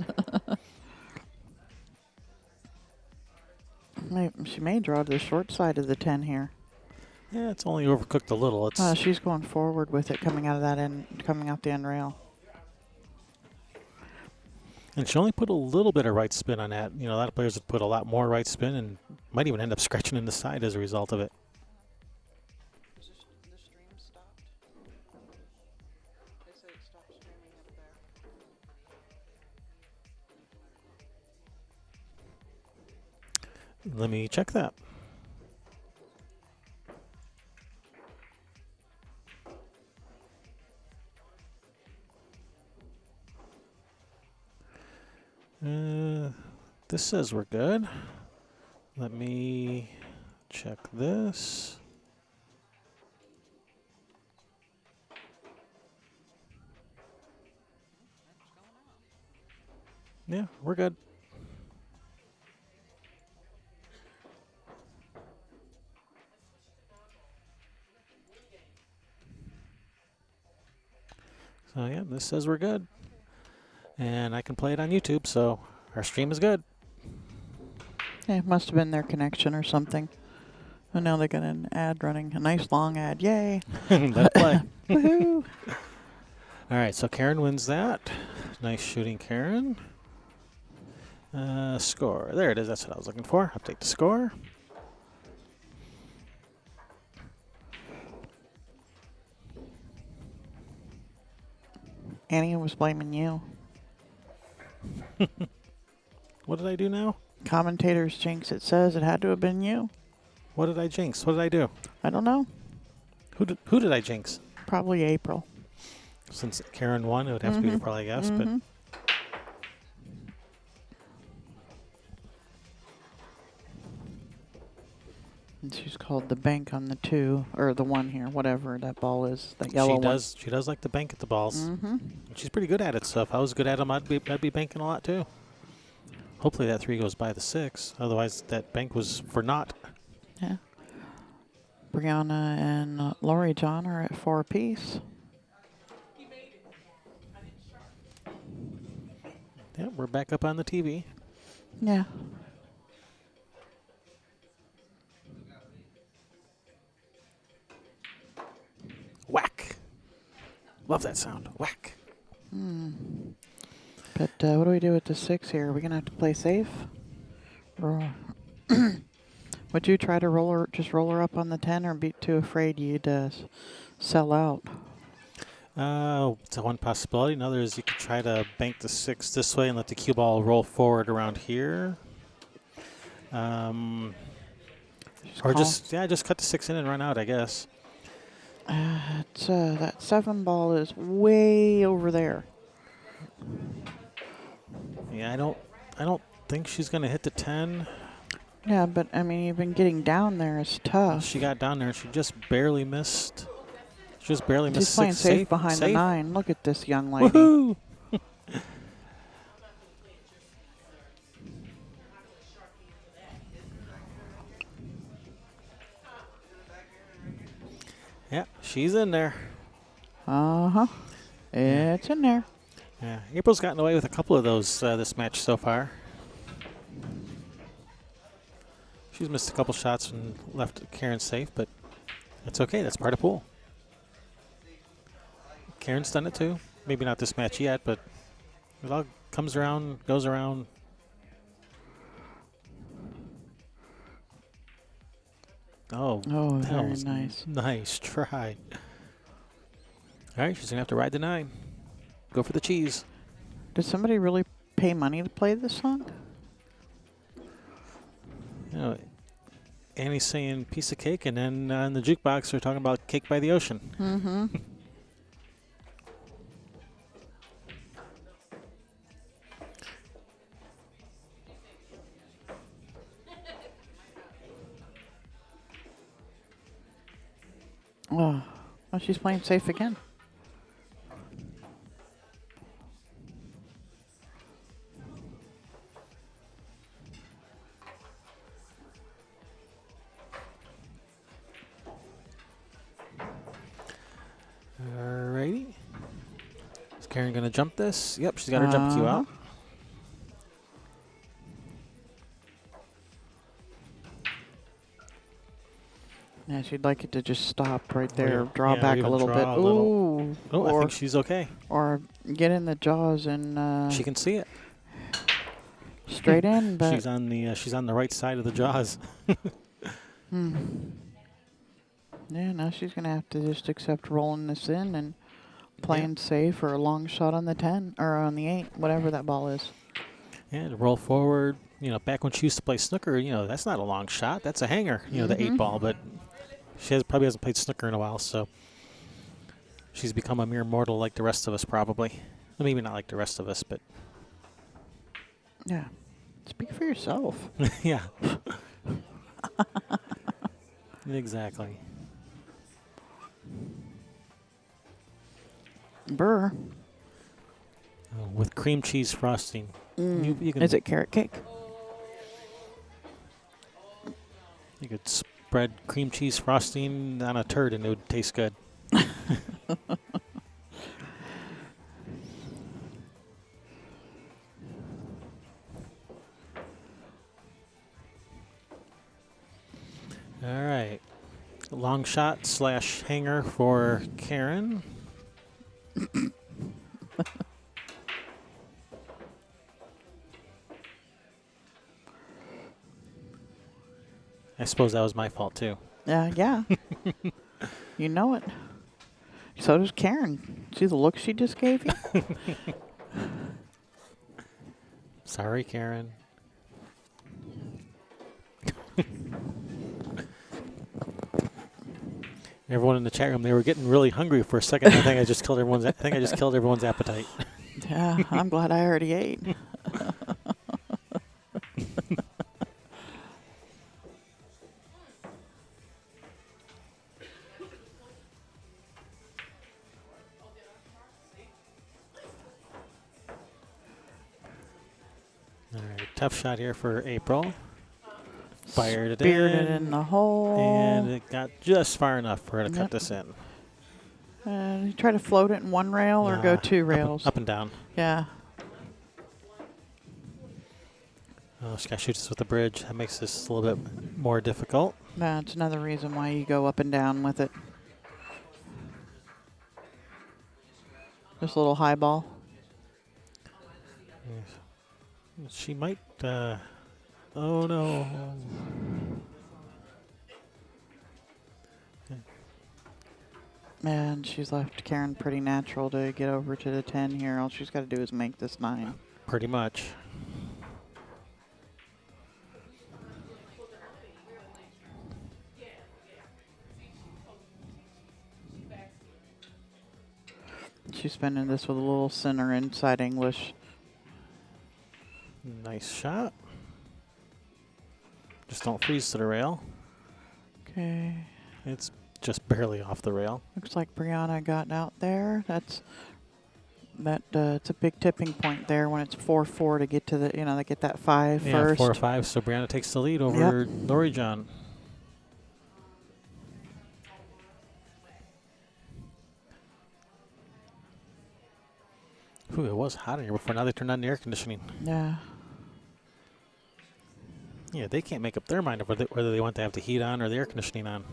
She may draw to the short side of the 10 here. Yeah, it's only overcooked a little. It's She's going forward with it coming out of that end, coming out the end rail. And she only put a little bit of right spin on that. A lot of players would put a lot more right spin and might even end up scratching in the side as a result of it. The stream stopped. They said it stopped streaming over there. Let me check that. This says we're good. Let me check this. Yeah, we're good. So yeah, this says we're good. And I can play it on YouTube, so our stream is good. Yeah, it must have been their connection or something. And now they got an ad running, a nice long ad. Yay! Let it play. Woohoo! All right, so Karen wins that. Nice shooting, Karen. Score. There it is. That's what I was looking for. Update the score. Annie was blaming you. What did I do now? Commentators jinx. It says it had to have been you. What did I jinx? What did I do? I don't know. Who did I jinx? Probably April. Since Karen won, it would have to be April, I guess. But And she's called the bank on the 2 or the 1 here, whatever that ball is, that yellow one. She does like to bank at the balls. Mm-hmm. She's pretty good at it. So if I was good at them, I'd be banking a lot too. Hopefully that 3 goes by the 6. Otherwise, that bank was for naught. Yeah. Brianna and Lori John are at 4 apiece. Yeah, we're back up on the TV. Yeah. Whack. Love that sound. Whack. But what do we do with the 6 here? Are we going to have to play safe? Or would you try to just roll her up on the 10 or be too afraid you'd sell out? It's one possibility. Another is you could try to bank the 6 this way and let the cue ball roll forward around here. Or just cut the 6 in and run out, I guess. That 7 ball is way over there. Yeah, I don't think she's gonna hit the 10. Yeah, but I mean, even getting down there is tough. She got down there. She just barely missed. She just barely missed She's playing 6. safe behind the 9. Look at this young lady. Woohoo! Yeah, she's in there. Uh-huh. It's in there. Yeah, April's gotten away with a couple of those this match so far. She's missed a couple shots and left Karen safe, but it's okay. That's part of pool. Karen's done it too. Maybe not this match yet, but it all comes around, goes around. Oh, that very was nice. Nice try. All right, she's going to have to ride the 9. Go for the cheese. Did somebody really pay money to play this song? You know, Annie's saying piece of cake, and then in the jukebox they're talking about cake by the ocean. Mm-hmm. Oh, she's playing safe again. Alrighty. Is Karen going to jump this? Yep, she's got her jump cue out. Yeah, she'd like it to just stop right there, draw back a little bit. Ooh. Oh, or, I think she's okay. Or get in the jaws and she can see it. Straight in, but she's on the right side of the jaws. Yeah, now she's gonna have to just accept rolling this in and playing safe or a long shot on the 10 or on the 8, whatever that ball is. Yeah, to roll forward. You know, back when she used to play snooker, you know, that's not a long shot. That's a hanger. You know, the 8 ball, but she probably hasn't played snooker in a while, so she's become a mere mortal like the rest of us, probably. Well, maybe not like the rest of us, but yeah. Speak for yourself. yeah. Exactly. Burr. With cream cheese frosting. You can, Is it carrot cake? You could spread cream cheese frosting on a turd and it would taste good. All right. Long shot / hanger for Karen. I suppose that was my fault, too. Yeah. You know it. So does Karen. See the look she just gave you? Sorry, Karen. Everyone in the chat room, they were getting really hungry for a second. I think I just killed everyone's. I think I just killed everyone's appetite. Yeah, I'm glad I already ate. All right, tough shot here for April. Fired it Speared in. it in the hole. And it got just far enough for her to cut Yep. this in. You try to float it in one rail or go Nah, 2 rails? Up and down. Yeah. Oh, she got to shoot this with the bridge. That makes this a little bit more difficult. That's another reason why you go up and down with it. Just a little high ball. Yes. She might. Oh no. And she's left Karen pretty natural to get over to the 10 here. All she's got to do is make this 9. Pretty much. She's spinning this with a little center inside English. Nice shot. Just don't freeze to the rail. Okay. It's just barely off the rail. Looks like Brianna got out there. It's a big tipping point there when it's 4-4 to get to the, they get that 5 Yeah, first. 4 or 5. So Brianna takes the lead over Lori John. Ooh, it was hot in here before. Now they turned on the air conditioning. Yeah. Yeah, they can't make up their mind of whether they want to have the heat on or the air conditioning on.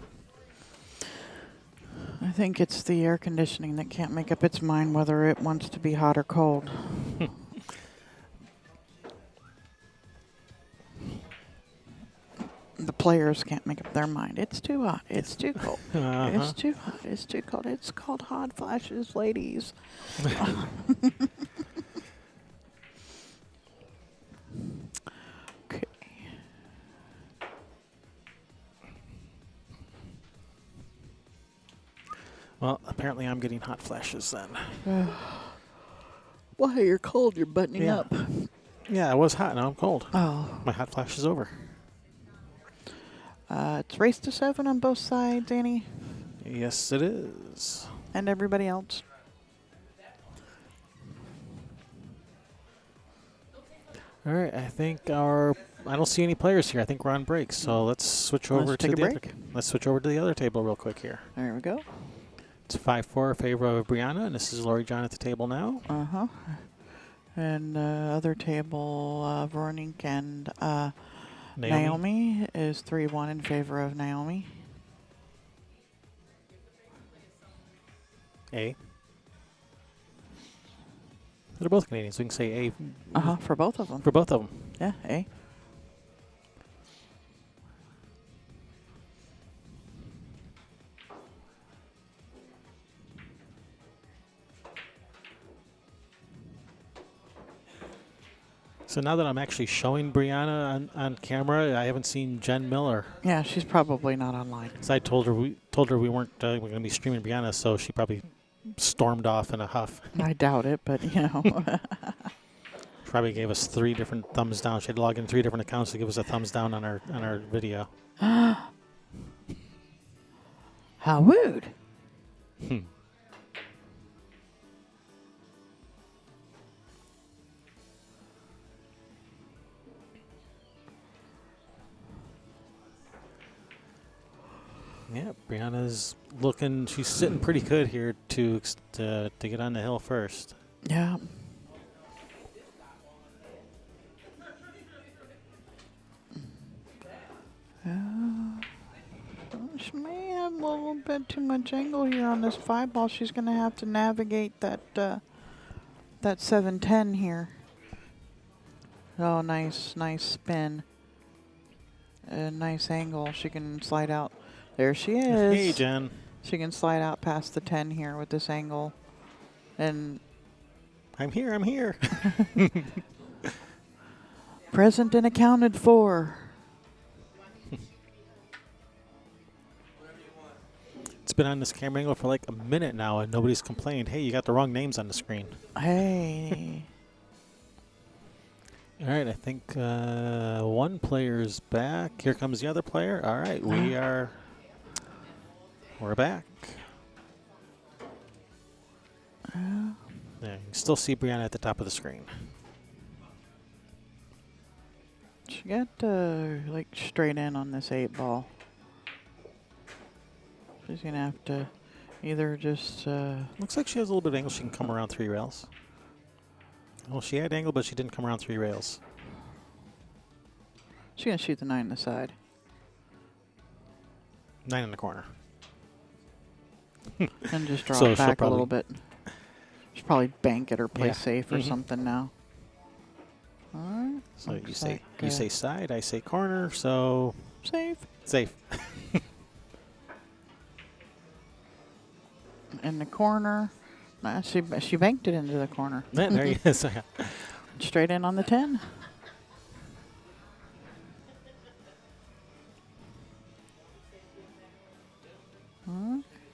I think it's the air conditioning that can't make up its mind whether it wants to be hot or cold. The players can't make up their mind. It's too hot. It's too cold. It's too hot. It's too cold. It's called hot flashes, ladies. Okay. Well, apparently I'm getting hot flashes then. Why, you're cold. You're buttoning Yeah. up. Yeah, it was hot. Now I'm cold. Oh. My hot flash is over. It's race to 7 on both sides, Annie, Yes, it is. and everybody else. All right, I think I don't see any players here. I think we're on break, so let's switch over Let's to take a the other. break. Let's switch over to the other table real quick here. There we go. It's 5-4 in favor of Brianna, and this is Lori John at the table now. Uh-huh. And other table, Veronique and Naomi is 3-1 in favor of Naomi. A. They're both Canadians. We can say A Uh-huh, for both of them. for both of them. Yeah, A. So now that I'm actually showing Brianna on camera, I haven't seen Jen Miller. Yeah, she's probably not online. So I told her we weren't we're going to be streaming Brianna, so she probably stormed off in a huff. I doubt it, but, Probably gave us 3 different thumbs down. She had to log in 3 different accounts to give us a thumbs down on our video. How rude. Yeah, Brianna's looking. She's sitting pretty good here to get on the hill first. Yeah. She may have a little bit too much angle here on this 5 ball. She's going to have to navigate that 7-10 here. Oh, nice spin. A nice angle. She can slide out. There she is. Hey, Jen. She can slide out past the 10 here with this angle. And I'm here. Present and accounted for. It's been on this camera angle for like a minute now, and nobody's complained. Hey, you got the wrong names on the screen. Hey. All right, I think one player's back. Here comes the other player. All right, we're back. Yeah, you can still see Brianna at the top of the screen. She got like straight in on this 8 ball. She's gonna have to either just. Looks like she has a little bit of angle. She can come around 3 rails. Well, she had angle, but she didn't come around 3 rails. She's gonna shoot the 9 in the side. 9 in the corner. And just draw So it she'll back a little probably- bit. She'll probably bank it or play Yeah. safe or Mhm. something now. All right. So looks you say like, you say side, I say corner. So safe safe. in the corner. Nah, she banked it into the corner. There you go. So, yeah. Straight in on the 10.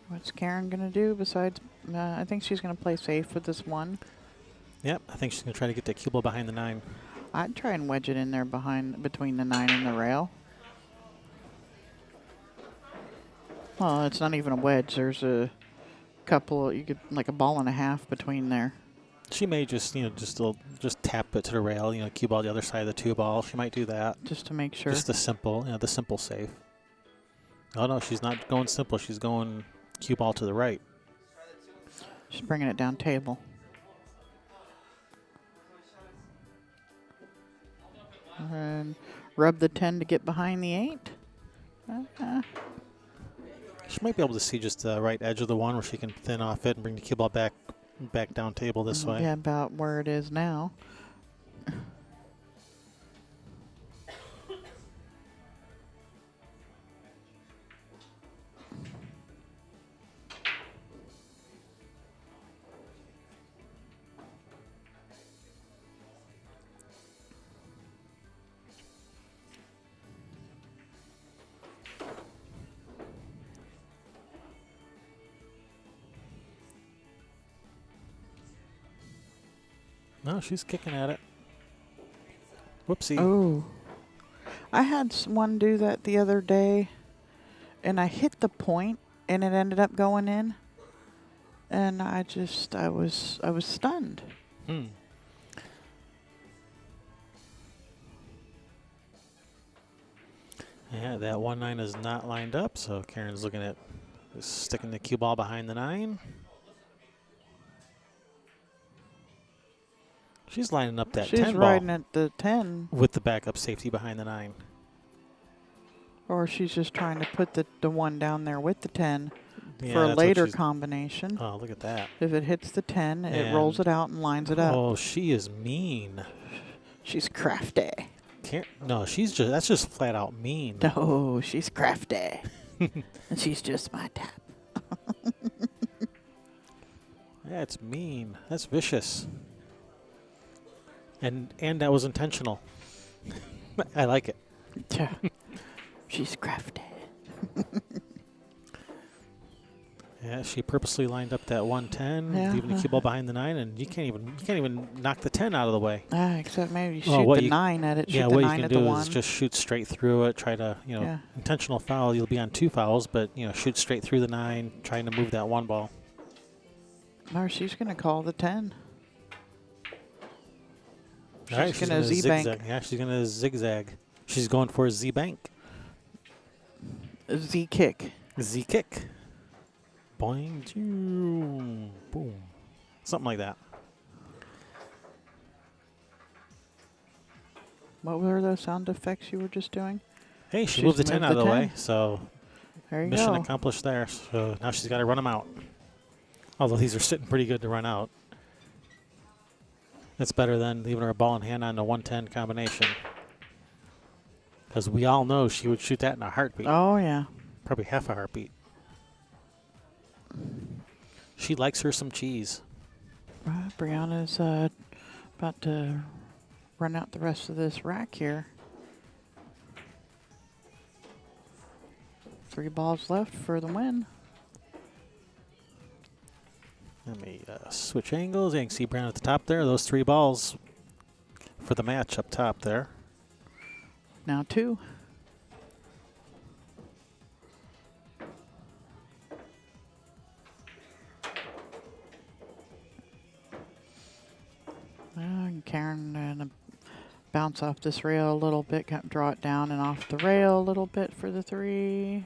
What's Karen gonna do besides? I think she's gonna play safe with this 1. Yep, I think she's gonna try to get that cue ball behind the 9. I'd try and wedge it in there between the 9 and the rail. Well, it's not even a wedge. There's a couple. You could like a ball and a half between there. She may just just tap it to the rail. Cue ball the other side of the 2 ball. She might do that. Just to make sure. Just the simple, the simple save. Oh no, she's not going simple. She's going cue ball to the right. She's bringing it down table. And rub the 10 to get behind the 8. She might be able to see just the right edge of the 1 where she can thin off it and bring the cue ball back down table this way. Yeah, about where it is now. No, she's kicking at it. Whoopsie. Oh. I had one do that the other day, and I hit the point, and it ended up going in. And I was stunned. Yeah, that 1-9 is not lined up, so Karen's looking at sticking the cue ball behind the 9. She's lining up that 10 She's ball riding at the 10, with the backup safety behind the 9. or she's just trying to put the 1 down there with the 10 Yeah, for a that's what later she's- combination. Oh, look at that. If it hits the 10, it And- rolls it out and lines it up. Oh, she is mean. She's crafty. No, that's just flat out mean. No, she's crafty. And she's just my type. Yeah, it's mean. That's vicious. And that was intentional. I like it. Yeah. She's crafty. Yeah, she purposely lined up that 110, Yeah. leaving the cue ball behind the 9, and you can't even knock the 10 out of the way. Except maybe you Well, shoot what the you- 9 at it. Shoot Yeah, the what you 9 can at the do 1. is just shoot straight through it. Try to, Yeah. intentional foul. You'll be on 2 fouls, but shoot straight through the 9, trying to move that 1 ball. Or she's going to call the 10. All right, She's going to Z-bank. zigzag. Yeah, she's gonna zigzag. She's going for a Z bank, Z-kick. Z kick. Boing, boom, boom, something like that. What were those sound effects you were just doing? Hey, she She's moved the 10 moved out of the the way, 10. so There you mission go. accomplished there. So now she's got to run them out. Although these are sitting pretty good to run out. It's better than leaving her a ball in hand on the 110 combination. Because we all know she would shoot that in a heartbeat. Oh, yeah. Probably half a heartbeat. She likes her some cheese. Brianna's about to run out the rest of this rack here. 3 balls left for the win. Let me switch angles. You can see Brown at the top there. Those 3 balls for the match up top there. Now 2. Karen and bounce off this rail a little bit, draw it down and off the rail a little bit for the 3.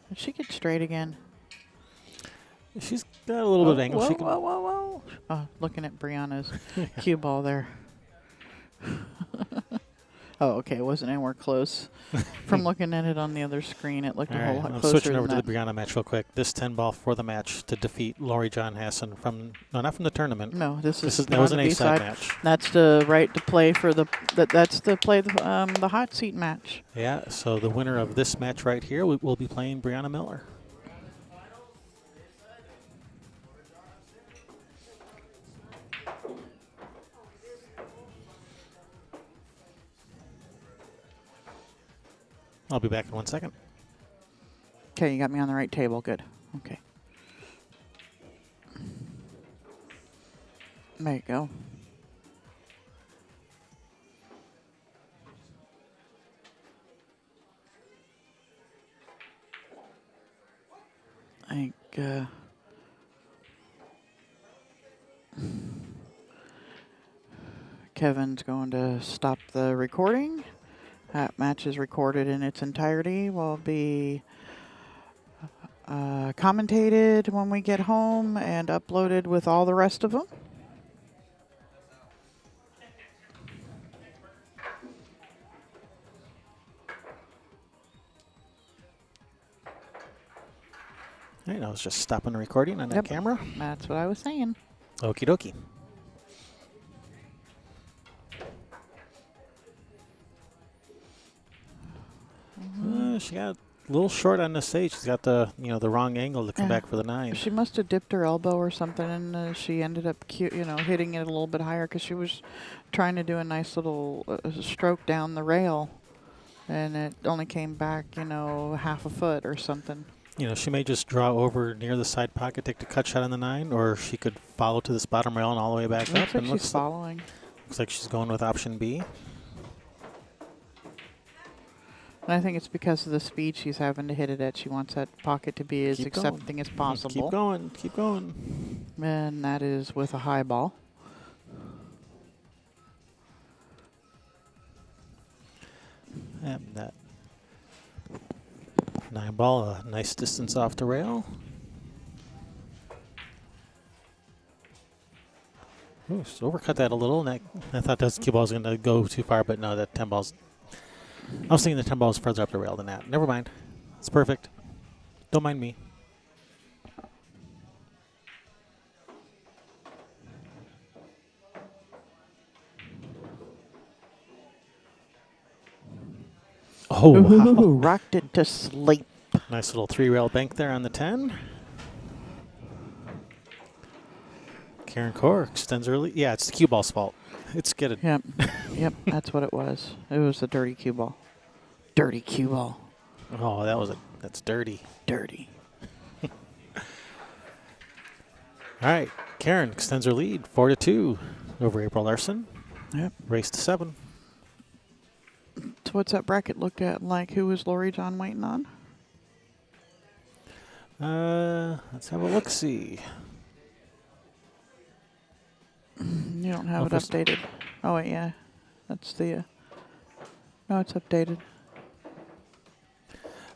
Did she get straight again? She's got a little bit of angle. Whoa, She can, whoa, whoa, whoa. Oh, looking at Brianna's cue ball there. Oh, okay. It wasn't anywhere close. From looking at it on the other screen, it looked a whole lot I'm closer switching over to than the Brianna match real quick. This 10 ball for the match to defeat Lori John Hassan from, no, not from the tournament. No, That was an A-side match. That's the right to play for the, that's to play the hot seat match. Yeah, so the winner of this match right here will be playing Brianna Miller. I'll be back in 1 second. Okay, you got me on the right table. Good. Okay. There you go. I think Kevin's going to stop the recording. That match is recorded in its entirety. Will be commentated when we get home and uploaded with all the rest of them. All right, I was just stopping the recording on that camera. That's what I was saying. Okie dokie. She got a little short on the stage. She's got the the wrong angle to come back for the 9. She must have dipped her elbow or something, and she ended up hitting it a little bit higher because she was trying to do a nice little stroke down the rail, and it only came back half a foot or something. She may just draw over near the side pocket, take the cut shot on the 9, or she could follow to this bottom rail and all the way back up. Looks like she's following. Looks like she's going with option B. And I think it's because of the speed she's having to hit it at. She wants that pocket to be as accepting as possible. Keep going. Keep going. And that is with a high ball. And that 9 ball, a nice distance off the rail. Ooh, so overcut that a little. And I thought that cue ball was going to go too far, but no, that 10 ball's. I was thinking the 10 ball was further up the rail than that. Never mind. It's perfect. Don't mind me. Oh, wow. Rocked it to sleep. Nice little 3-rail bank there on the 10. Karen Corr extends early. Yeah, it's the cue ball's fault. It's good. Yep. Yep, that's what it was. It was a dirty cue ball. Dirty cue ball. Oh, that's dirty. Dirty. All right, Karen extends her lead 4-2 over April Larson. Yep. Race to 7. So what's that bracket look at like? Who was Lori John waiting on? Let's have a look-see. You don't have it updated. Oh, wait, yeah. That's the... no, it's updated.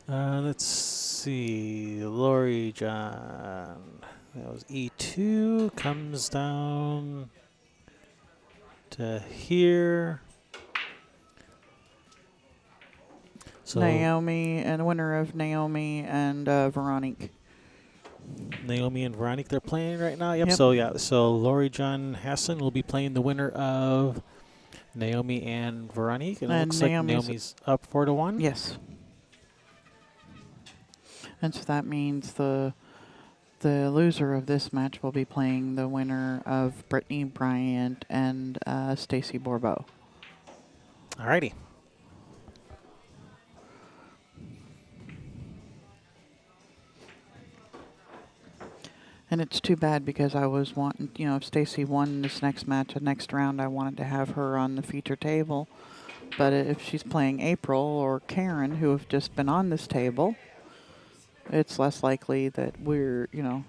Let's see. Lori John. That was E2. Comes down to here. So Naomi, and the winner of Naomi and Veronique. Naomi and Veronique, they're playing right now. Yep. So Lori John Hassan will be playing the winner of Naomi and Veronique, and it looks like Naomi's up 4-1. Yes. And so that means the The loser of this match will be playing the winner of Brittany Bryant and Stacy Bourbeau. Alrighty. And it's too bad because I was wanting, you know, if Stacy won this next match, the next round, I wanted to have her on the feature table. But if she's playing April or Karen, who have just been on this table, it's less likely that we're, you know,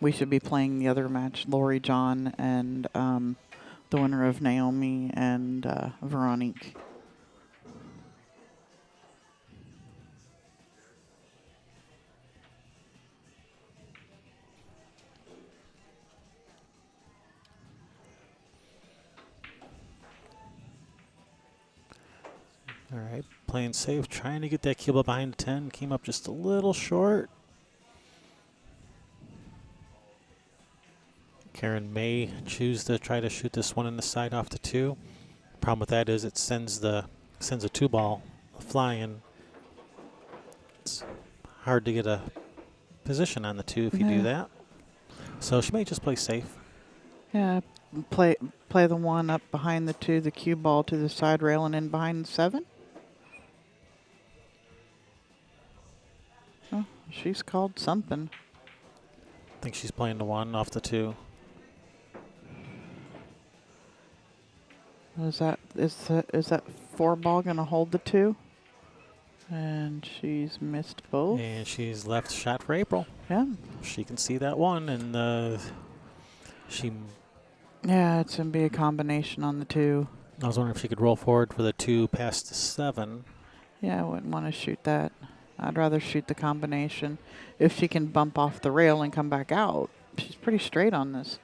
we should be playing the other match, Lori John and the winner of Naomi and Veronique. All right, playing safe, trying to get that cue ball behind the 10. Came up just a little short. Karen may choose to try to shoot this one in the side off the 2. Problem with that is it sends a 2 ball flying. It's hard to get a position on the 2 if you do that. So she may just play safe. Yeah, play the 1 up behind the 2, the cue ball to the side rail and in behind the 7. Oh, she's called something. I think she's playing the 1 off the 2. Is that 4 ball gonna hold the 2? And she's missed both. And she's left shot for April. Yeah. She can see that 1, and she. Yeah, it's gonna be a combination on the 2. I was wondering if she could roll forward for the 2 past the 7. Yeah, I wouldn't want to shoot that. I'd rather shoot the combination. If she can bump off the rail and come back out, she's pretty straight on this.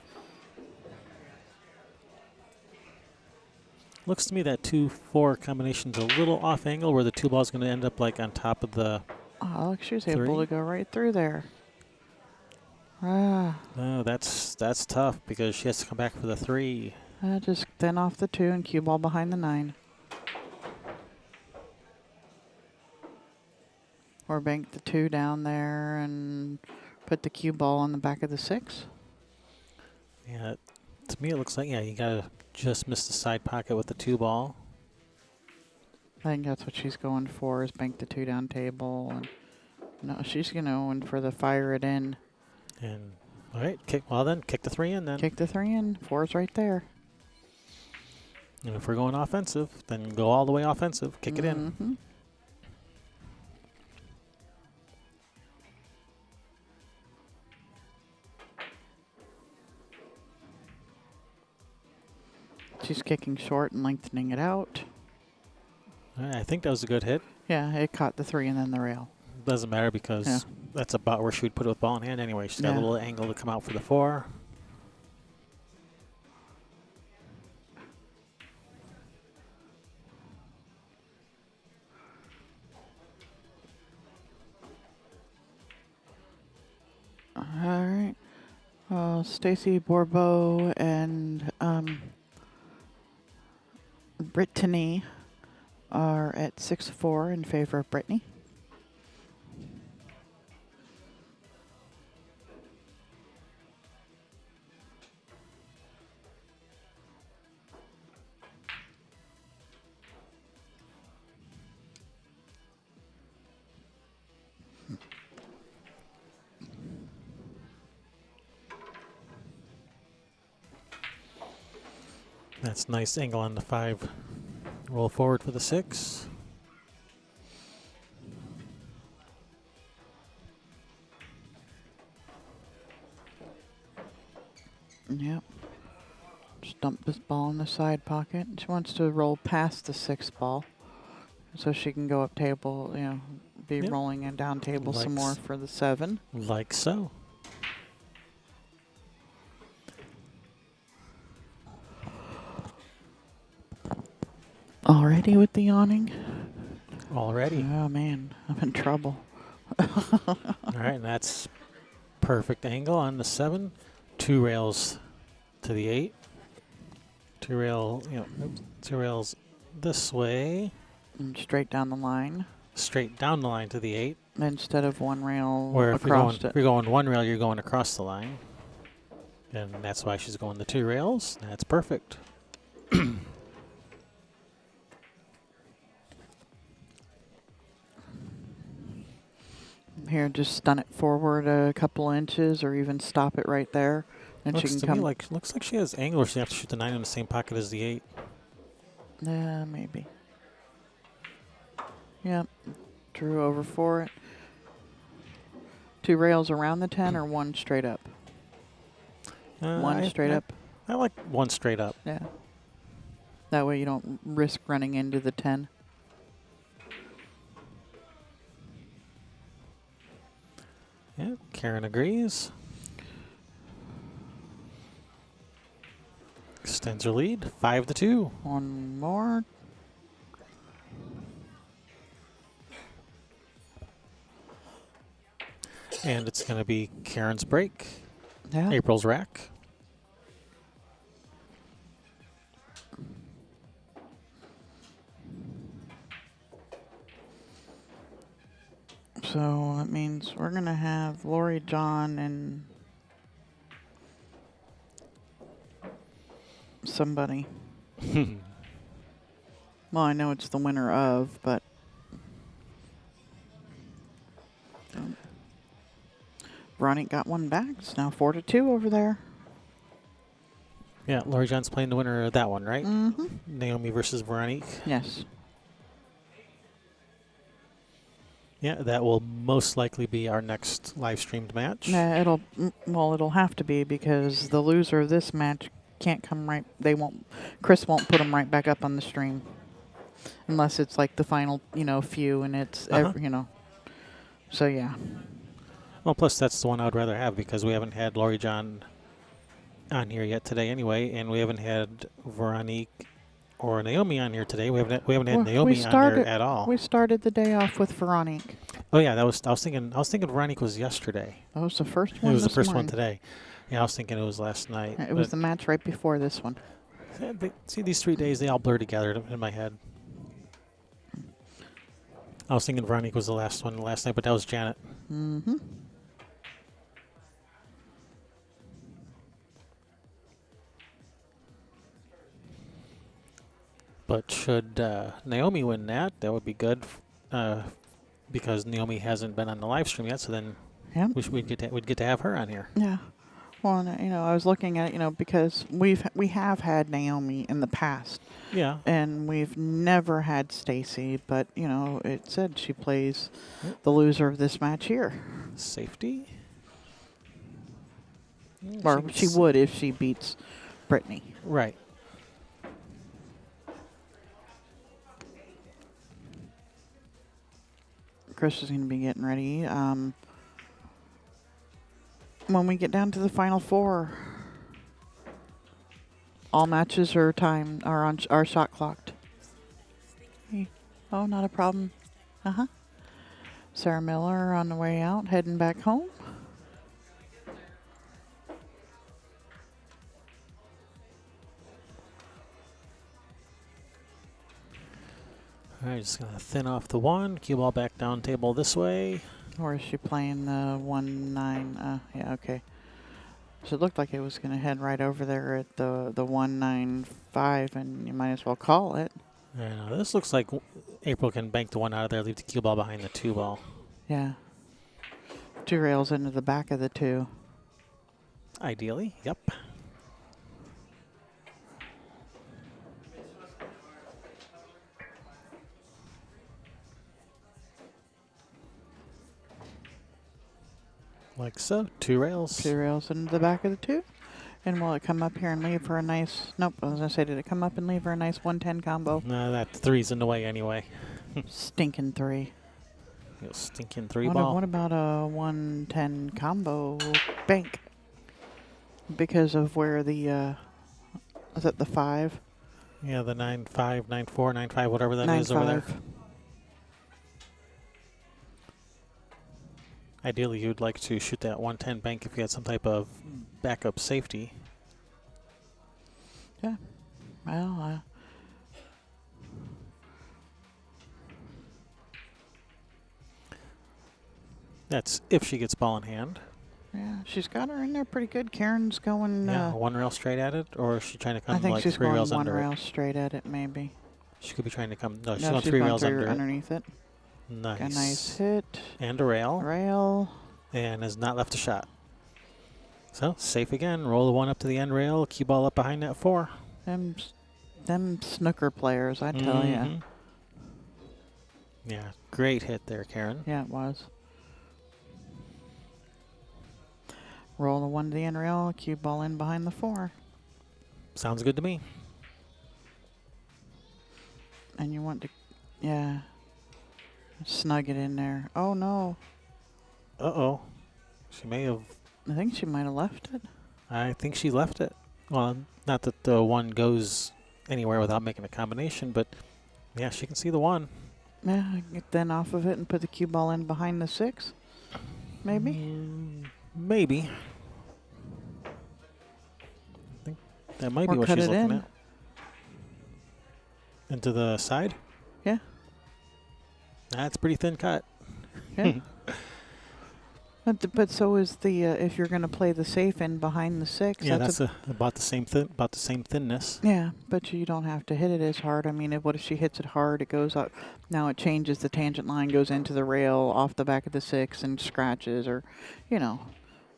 Looks to me that 2-4 combination's a little off angle where the 2 ball's going to end up like on top of the. Oh, look, she was 3. able to go right through there. Ah, Oh, that's tough because she has to come back for the 3. just thin off the 2 and cue ball behind the 9. Or bank the 2 down there and put the cue ball on the back of the 6. Yeah, to me it looks like, yeah, you got to just miss the side pocket with the 2 ball. I think that's what she's going for, is bank the 2 down table. And no, she's going to go in for the fire it in. And, all right, kick the 3 in then. Kick the 3 in. 4's right there. And if we're going offensive, then go all the way offensive. Kick it in. Mm-hmm. She's kicking short and lengthening it out. All right, I think that was a good hit. Yeah, it caught the 3 and then the rail. Doesn't matter because that's about where she would put it with ball in hand anyway. She's got a little angle to come out for the 4. All right. Stacy Bourbeau and Brittany are at 6-4 in favor of Brittany. That's nice angle on the 5. Roll forward for the 6. Yep. Just dump this ball in the side pocket. She wants to roll past the 6 ball so she can go up table, you know, be rolling and down table some more for the 7. Like so. Already with the yawning? Already. Oh, man. I'm in trouble. All right, and that's perfect angle on the 7. 2 rails to the 8. 2 rails this way. And straight down the line. Straight down the line to the 8. Instead of one rail Where if across you're going one rail, you're going across the line. And that's why she's going the 2 rails. That's perfect. Here, just stun it forward a couple inches, or even stop it right there, and she Looks can to come. me like looks like she has angle. She have to shoot the 9 in the same pocket as the 8. Yeah, maybe. Yep. Drew over for it. 2 rails around the 10, or one straight up. One straight up. I like one straight up. Yeah. That way you don't risk running into the 10. Yeah, Karen agrees. Extends her lead, 5-2. One more. And it's going to be Karen's break. Yeah. April's rack. So that means we're going to have Lori, John, and somebody. Well, I know it's the winner of, but Veronica got one back. It's now 4-2 over there. Yeah, Lori John's playing the winner of that one, right? Mm-hmm. Naomi versus Veronique. Yes. Yeah, that will most likely be our next live streamed match. Yeah, it'll have to be, because the loser of this match can't come right. Chris won't put them right back up on the stream, unless it's like the final, few, and it's So yeah. Well, plus that's the one I would rather have, because we haven't had Lori John on here yet today anyway, and we haven't had Veronique or Naomi on here today. We haven't had Naomi on here at all. We started the day off with Veronique. Oh yeah, I was thinking Veronique was yesterday. That was the first one. It was the first morning. one today. Yeah, I was thinking it was last night. It was the match right before this one. See, these 3 days, they all blur together in my head. I was thinking Veronique was the last one last night, but that was Janet. Mm-hmm. But should Naomi win that would be good, because Naomi hasn't been on the live stream yet. So then Yep. we'd get to have her on here. Yeah. Well, and, I was looking at it, because we have had Naomi in the past. Yeah. And we've never had Stacy, but it said she plays the loser of this match here. Safety. Or she would if she beats Brittany. Right. Chris is going to be getting ready. When we get down to the final 4, all matches are are shot clocked. Hey. Oh, not a problem. Sarah Miller on the way out, heading back home. All right, just gonna thin off the 1. Cue ball back down table this way. Or is she playing the 1-9? Yeah, okay. So it looked like it was going to head right over there at the 1-9-5, and you might as well call it. Yeah, this looks like April can bank the 1 out of there, leave the cue ball behind the 2 ball. Yeah. 2 rails into the back of the 2. Ideally, yep. Like so, 2 rails. 2 rails into the back of the 2. And will it come up here and leave for a nice... Nope, I was going to say, did it come up and leave for a nice 110 combo? No, that 3's in the way anyway. Stinking 3. You stinking 3 ball. What about a 110 combo bank? Because of where the... is it the 5? Yeah, the 9-5, 9-4, 9-5, whatever that is over there. Ideally, you'd like to shoot that 110 bank if you had some type of backup safety. Yeah. Well, That's if she gets ball in hand. Yeah, she's got her in there pretty good. Karen's going. Yeah, one rail straight at it, or is she trying to I come think like she's 3 going rails one under rail it? straight at it, maybe. She could be trying to come. No, she's No, going she's 3 going rails under it. underneath it. Nice. Got a nice hit. And a rail. Rail. And has not left a shot. So, safe again. Roll the 1 up to the end rail. Cue ball up behind that 4. Them snooker players, I tell ya. Yeah, great hit there, Karen. Yeah, it was. Roll the 1 to the end rail. Cue ball in behind the 4. Sounds good to me. And you want to, yeah, snug it in there. Oh, no. Uh-oh. She may have... I think she might have left it. I think she left it. Well, not that the 1 goes anywhere without making a combination, but yeah, she can see the 1. Yeah, get then off of it and put the cue ball in behind the 6. Maybe? Maybe. I think that might Or be what cut she's it looking in. at. Into the side? Yeah. That's pretty thin cut. Yeah. But so is the if you're going to play the safe in behind the 6. Yeah, that's about the same thinness. Yeah, but you don't have to hit it as hard. I mean, what if she hits it hard? It goes up. Now it changes. The tangent line goes into the rail off the back of the 6 and scratches, or, you know,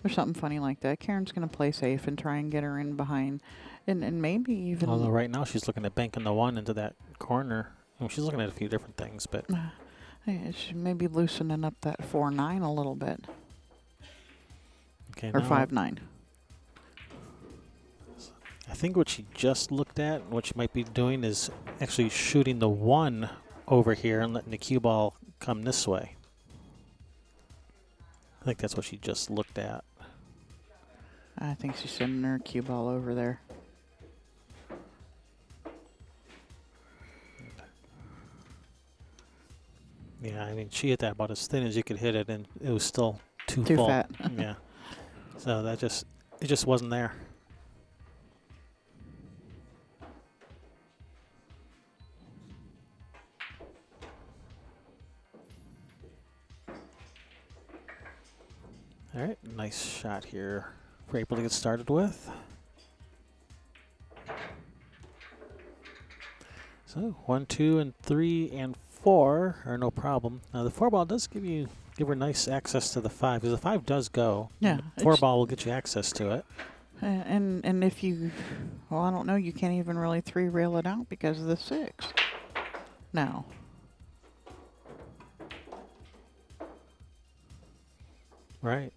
or something funny like that. Karen's going to play safe and try and get her in behind, and maybe even. Although right now she's looking at banking the 1 into that corner. Well, she's looking at a few different things, but She may be loosening up that 4-9 a little bit. okay, Or now 5-9. I think what she just looked at, what she might be doing, is actually shooting the 1 over here and letting the cue ball come this way. I think that's what she just looked at. I think she's sending her cue ball over there. Yeah, I mean, she hit that about as thin as you could hit it, and it was still too Too full. fat. Yeah. So it just wasn't there. All right, nice shot here for April to get started with. So 1, 2, and 3, and 4 are no problem. Now the 4 ball does give her nice access to the 5, because the 5 does go. Yeah, The 4 ball will get you access to it. And if you, well, I don't know, you can't even really 3-rail it out because of the 6. Now. Right.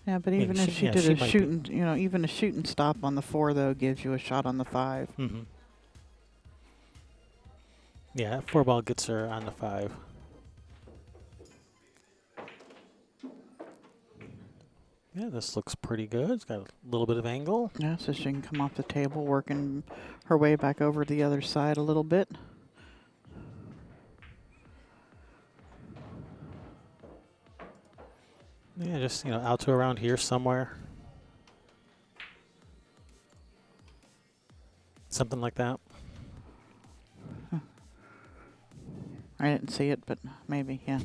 Yeah, but Yeah, even if she yeah, did she a might be- shooting, you know, even a shooting stop on the 4 though gives you a shot on the 5. Mm-hmm. Yeah, that 4 ball gets her on the 5. Yeah, this looks pretty good. It's got a little bit of angle. Yeah, so she can come off the table, working her way back over to the other side a little bit. Yeah, just, out to around here somewhere. Something like that. I didn't see it, but maybe, yeah.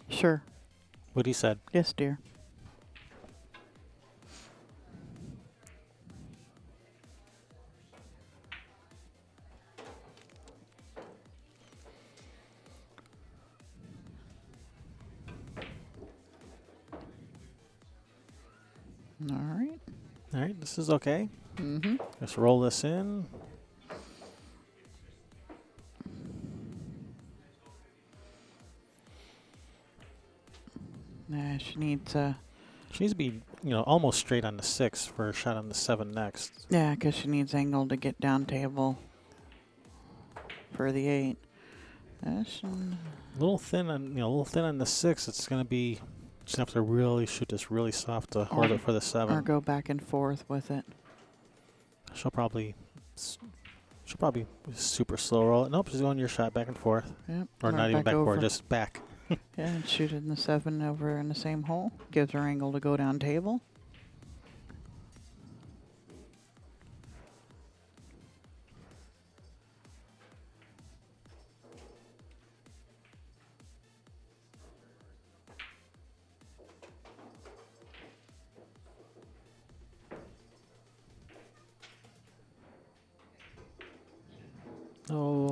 Sure. What he said. Yes, dear. All right. All right, this is okay. Mm-hmm. Just roll this in. Yeah, she needs She needs to be, almost straight on the 6 for a shot on the 7 next. yeah, because she needs angle to get down table for the 8. A little thin on the 6. It's gonna be just have to really shoot this really soft to hold it for the 7. Or go back and forth with it. She'll probably super slow roll it. Nope, she's going your shot back and forth, Yep. or not even back and over. forth, just back. Yeah, and shoot it in the 7 over in the same hole. Gives her angle to go down table. Oh,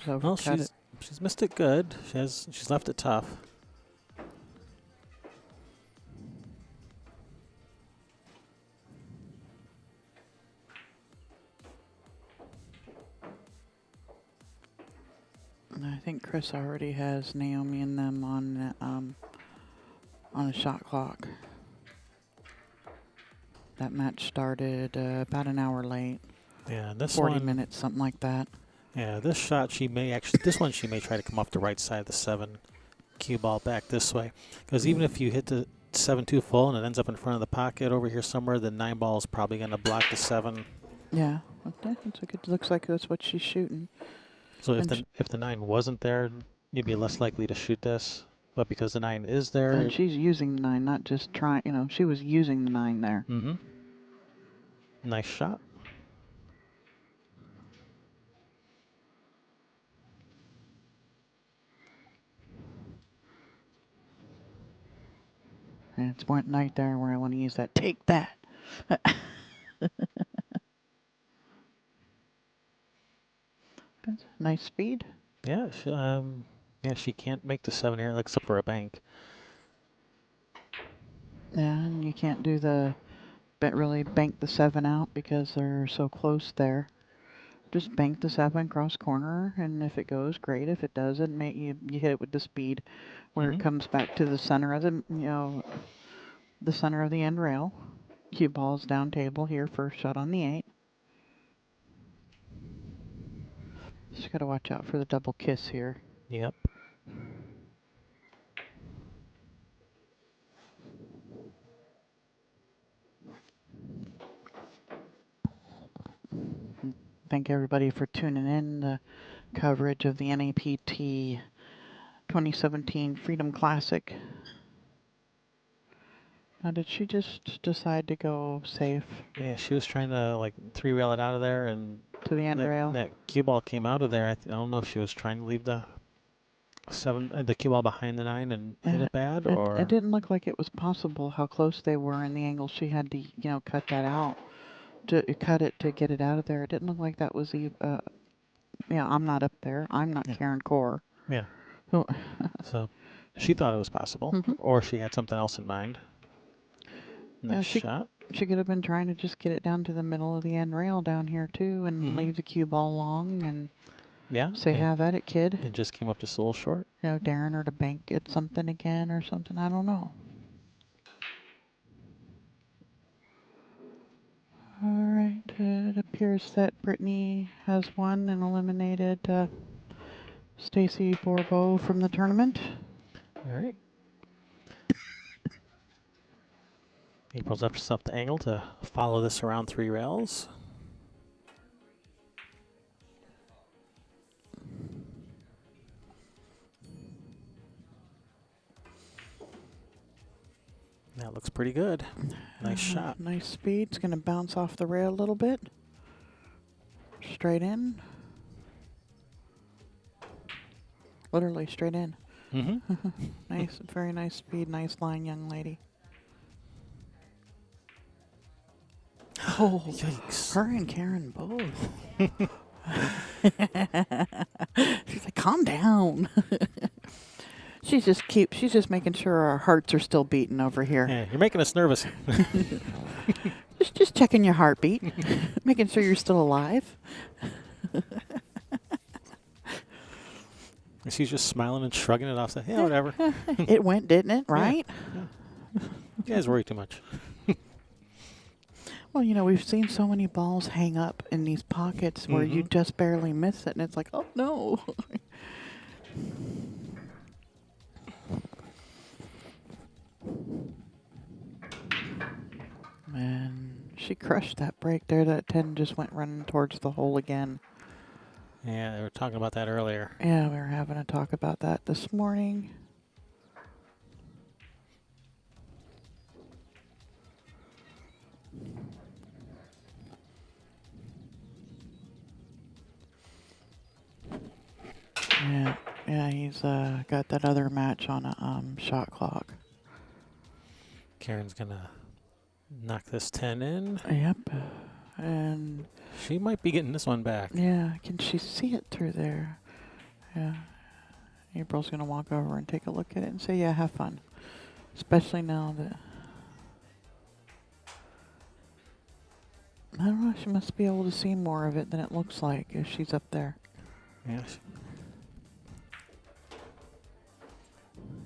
well, Overcut it. she's missed it good. She's left it tough. And I think Chris already has Naomi and them on a shot clock. That match started about an hour late. Yeah, this 40 one, minutes, something like that. Yeah, this shot she may try to come off the right side of the 7 cue ball back this way. Because even if you hit the 7-2 full and it ends up in front of the pocket over here somewhere, the 9 ball is probably going to block the 7. Yeah, okay. It looks like that's what she's shooting. So And if the 9 wasn't there, you'd be less likely to shoot this. But because the 9 is there, And she's using the 9, not just trying, she was using the 9 there. mm-hmm. Nice shot. And it's one night there where I want to use that. Take that. Nice speed. Yeah, she can't make the 7 here except for a bank. Yeah, and you can't do really bank the 7 out because they're so close there. Just bank the 7 cross corner, and if it goes, great. If it doesn't, you hit it with the speed where it comes back to the center of the center of the end rail. Cue ball's down table here, first shot on the 8. Just got to watch out for the double kiss here. Yep. Thank everybody for tuning in. The coverage of the NAPT 2017 Freedom Classic. Now, did she just decide to go safe? Yeah, she was trying to 3-rail it out of there, and to the end rail. That cue ball came out of there. I don't know if she was trying to leave the 7, the cue ball behind the 9 and hit it bad, or it didn't look like it was possible how close they were in the angle she had to, cut that out, to cut it to get it out of there. It didn't look like that was I'm not up there. I'm not Karen Corr. Yeah. So, so she thought it was possible, or she had something else in mind. Nice shot. She could have been trying to just get it down to the middle of the end rail down here too, and leave the cue ball long and say, have at it, kid. It just came up just a little short. Daring her to bank it something again or something. I don't know. All right, it appears that Brittany has won and eliminated Stacy Bourbeau from the tournament. All right. April's up herself the angle to follow this around 3 rails. That looks pretty good. Nice shot. Nice speed. It's going to bounce off the rail a little bit. Straight in. Literally straight in. Nice, very nice speed. Nice line, young lady. Oh, yikes. Her and Karen both. She's like, calm down. She's just making sure our hearts are still beating over here. Yeah, you're making us nervous. just checking your heartbeat, making sure you're still alive. She's just smiling and shrugging it off. Saying, yeah, whatever. It went, didn't it? Right? Yeah. You guys worry too much. Well, we've seen so many balls hang up in these pockets where you just barely miss it, and it's like, oh no. Man, she crushed that break there. That 10 just went running towards the hole again. Yeah, they were talking about that earlier. Yeah, we were having a talk about that this morning. Yeah, he's got that other match on a shot clock. Karen's gonna knock this 10 in. Yep. And She might be getting this one back. yeah, can she see it through there? Yeah. April's going to walk over and take a look at it and say, yeah, have fun. Especially now that, I don't know, she must be able to see more of it than it looks like if she's up there. Yeah.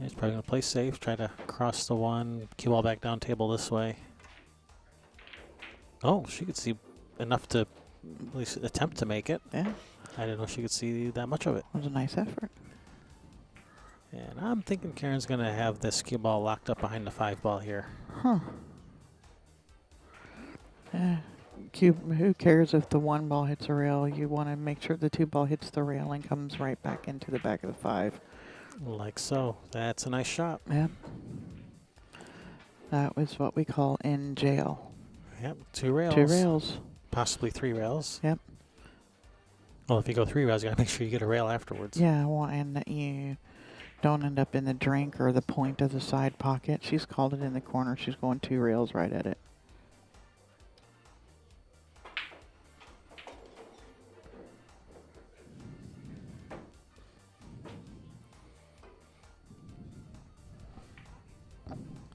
He's probably going to play safe, try to cross the one, cue ball back down table this way. Oh, she could see enough to at least attempt to make it. Yeah, I didn't know she could see that much of it. it was a nice effort. And I'm thinking Karen's going to have this cue ball locked up behind the 5 ball here. Huh. Yeah. Who cares if the 1 ball hits a rail? You want to make sure the 2 ball hits the rail and comes right back into the back of the 5. Like so. That's a nice shot. Yep. That was what we call in jail. Yep, 2 rails. 2 rails. Possibly 3 rails. Yep. Well, if you go 3 rails, you got to make sure you get a rail afterwards. Yeah, well, and that you don't end up in the drink or the point of the side pocket. She's called it in the corner. She's going 2 rails right at it.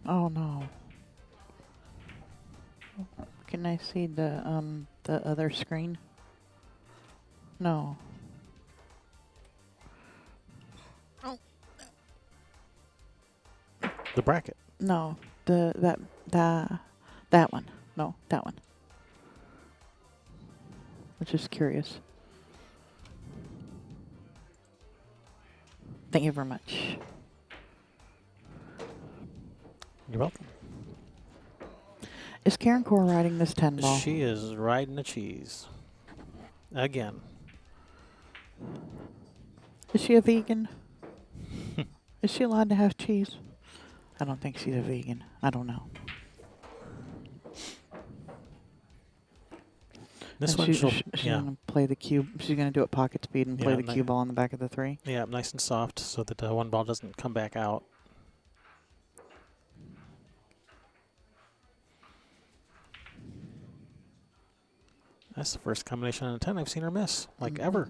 Oh no. Can I see the other screen? No. The bracket. No. That one. No, that one. I'm just curious. Thank you very much. You're welcome. Is Karen Corr riding this 10 ball? She is riding the cheese. Again. Is she a vegan? Is she allowed to have cheese? I don't think she's a vegan. I don't know. This And one, she's yeah. going to play the cue. She's going to do it pocket speed and play Yeah, the cue ball on the back of the 3. Yeah, nice and soft so that the 1 ball doesn't come back out. That's the first combination on a 10 I've seen her miss, like ever.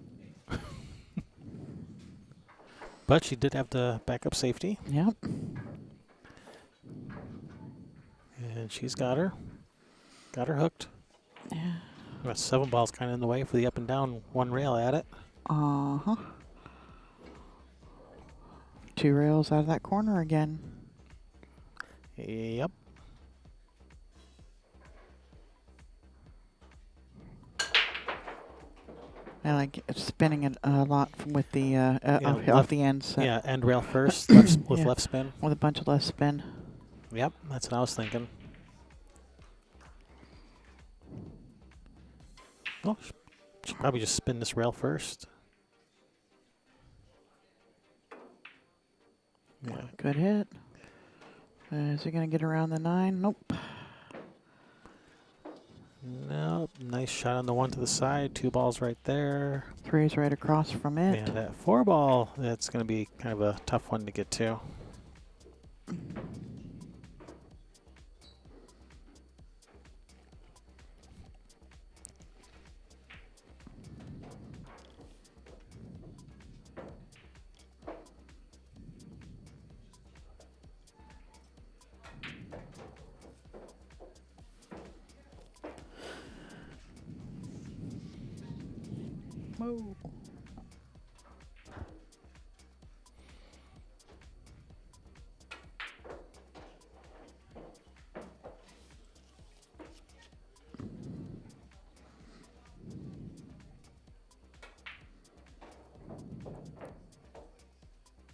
But she did have the backup safety, Yep. and she's got her. Got her hooked. Yeah. That 7 ball's kind of in the way for the up and down 1 rail at it. Uh-huh. 2 rails out of that corner again. Yep. I like spinning it a lot with the off left- the ends. Yeah, end rail first with Yeah. left spin. With a bunch of less spin. Yep, that's what I was thinking. Well, she probably just spin this rail first. Yeah. Good hit. Is he going to get around the 9? Nope. Nope. Nice shot on the 1 to the side. 2 balls right there. 3 is right across from it. Yeah, that 4 ball, that's going to be kind of a tough one to get to. Whoa.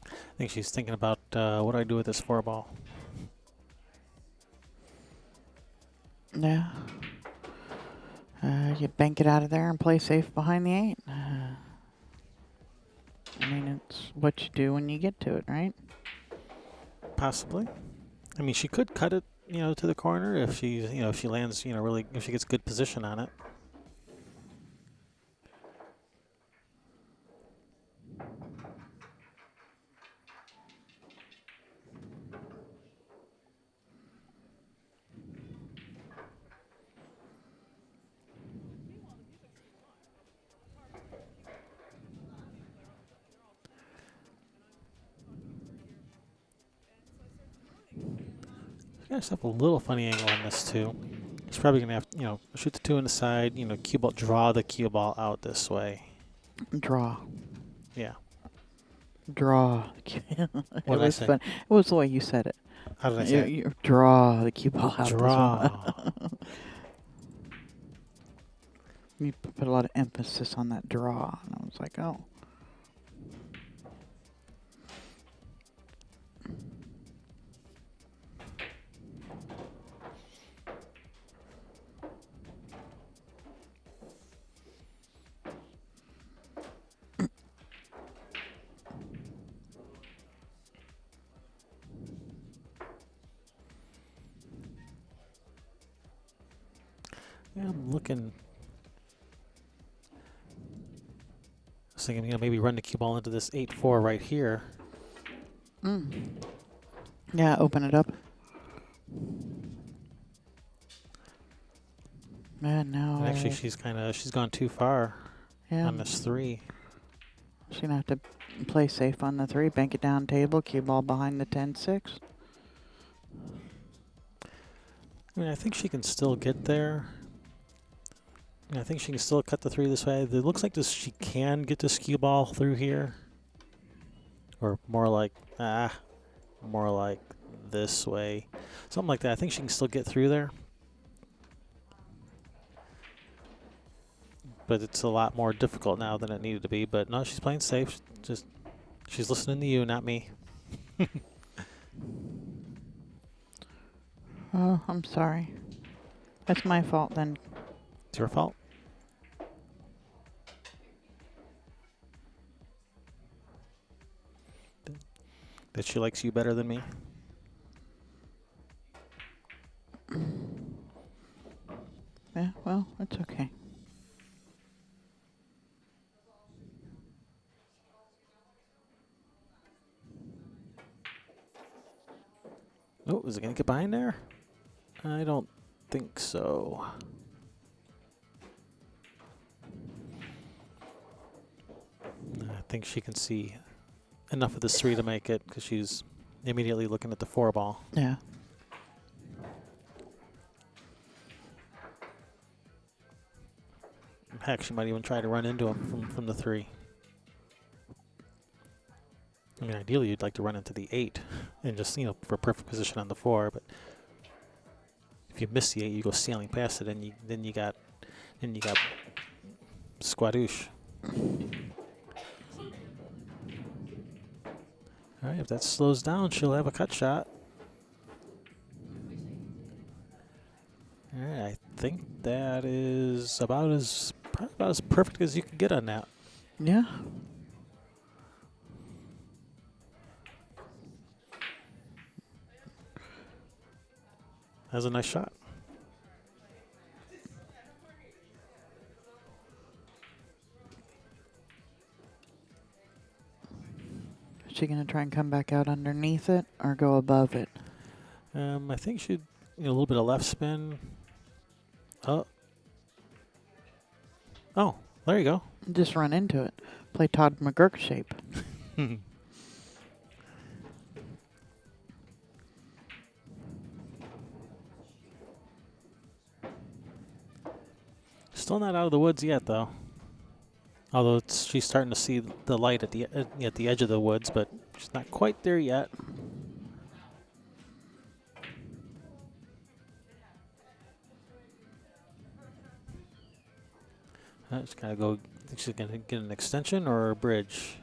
I think she's thinking about what do I do with this 4 ball. Yeah. You bank it out of there and play safe behind the 8. I mean, it's what you do when you get to it, right? Possibly. I mean, she could cut it, to the corner if she, if she lands, really, if she gets good position on it. got yourself a little funny angle on this too. She's probably gonna have, shoot the 2 on the side. Cue ball, draw the cue ball out this way. Draw. Yeah. Draw. It What did I was say? fun. It was the way you said it. How did I say it? You draw the cue ball out. Draw. You put a lot of emphasis on that draw, and I was like, oh. Yeah, I'm looking. I was thinking, maybe run the cue ball into this 8-4 right here. Yeah, open it up. Man, now. And actually, she's gone too far on this 3. She's gonna have to play safe on the 3, bank it down table, cue ball behind the 10-6. I think she can still get there. I think she can still cut the 3 this way. It looks like she can get this cue ball through here. Or more like this way. Something like that. I think she can still get through there. But it's a lot more difficult now than it needed to be. But no, she's playing safe. She's listening to you, not me. Oh, I'm sorry. That's my fault then. It's your fault. That she likes you better than me. Yeah, well, it's okay. Oh, is it going to get behind there? I don't think so. I think she can see enough of this 3 to make it because she's immediately looking at the 4 ball. Yeah. Heck, she might even try to run into him from the 3. I mean, ideally, you'd like to run into the 8 and just, for perfect position on the 4. But if you miss the 8, you go sailing past it, and then you got squadoosh. All right, if that slows down, she'll have a cut shot. All right, I think that is probably about as perfect as you can get on that. Yeah. That's a nice shot. Is she going to try and come back out underneath it or go above it? I think she'd a little bit of left spin. Oh, there you go. Just run into it. Play Todd McGurk shape. Still not out of the woods yet, though. Although she's starting to see the light at the edge of the woods, but she's not quite there yet. She's gotta go. Think she's gonna get an extension or a bridge.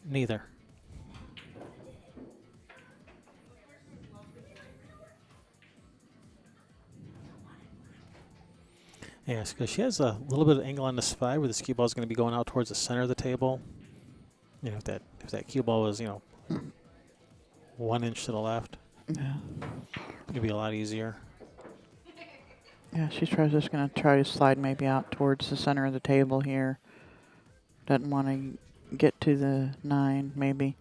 Neither. Yes, because she has a little bit of angle on this 5 where this cue ball is going to be going out towards the center of the table. If that cue ball was 1 inch to the left, Yeah. it'd be a lot easier. Yeah, she's just going to try to slide maybe out towards the center of the table here. Doesn't want to get to the 9, maybe.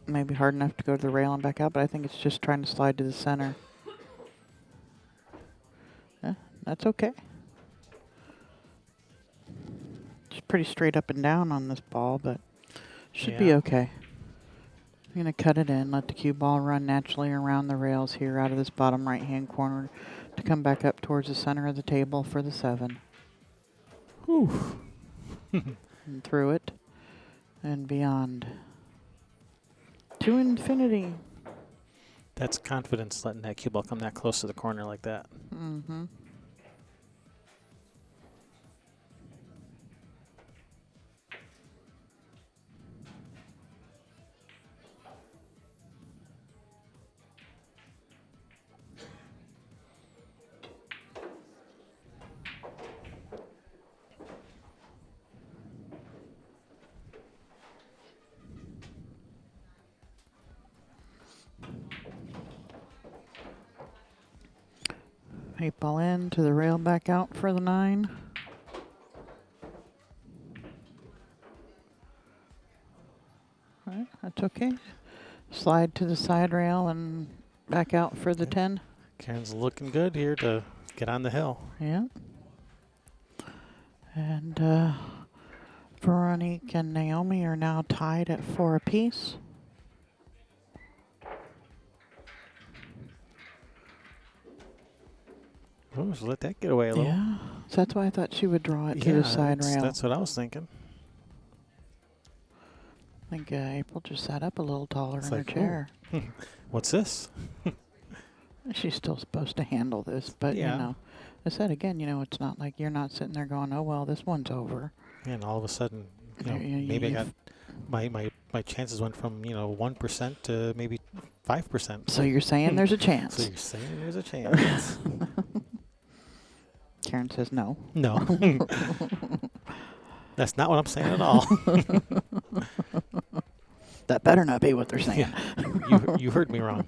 Maybe hard enough to go to the rail and back out, but I think it's just trying to slide to the center. Yeah, that's okay. Just pretty straight up and down on this ball, but should be Yeah. okay. I'm going to cut it in, let the cue ball run naturally around the rails here out of this bottom right-hand corner to come back up towards the center of the table for the 7. Whew. And through it and beyond. To infinity. That's confidence letting that cue ball come that close to the corner like that. Mm-hmm. Eight ball in to the rail, back out for the 9. All right, that's okay. Slide to the side rail and back out for the 10. Karen's looking good here to get on the hill. Yeah. And Veronique and Naomi are now tied at 4 apiece. Oh, so let that get away a little. Yeah. So that's why I thought she would draw it to the side rail. That's what I was thinking. I think April just sat up a little taller It's in like, her chair. What's this? She's still supposed to handle this, but Yeah. you know, I said again, you know, it's not like you're not sitting there going, "Oh well, this one's over." And all of a sudden, you know, You- maybe I you've- got my chances went from 1% to maybe 5%. So you're saying there's a So chance? you're saying there's a chance? Karen says no. No, that's not what I'm saying at all. That better not be what they're saying. Yeah, you heard me wrong.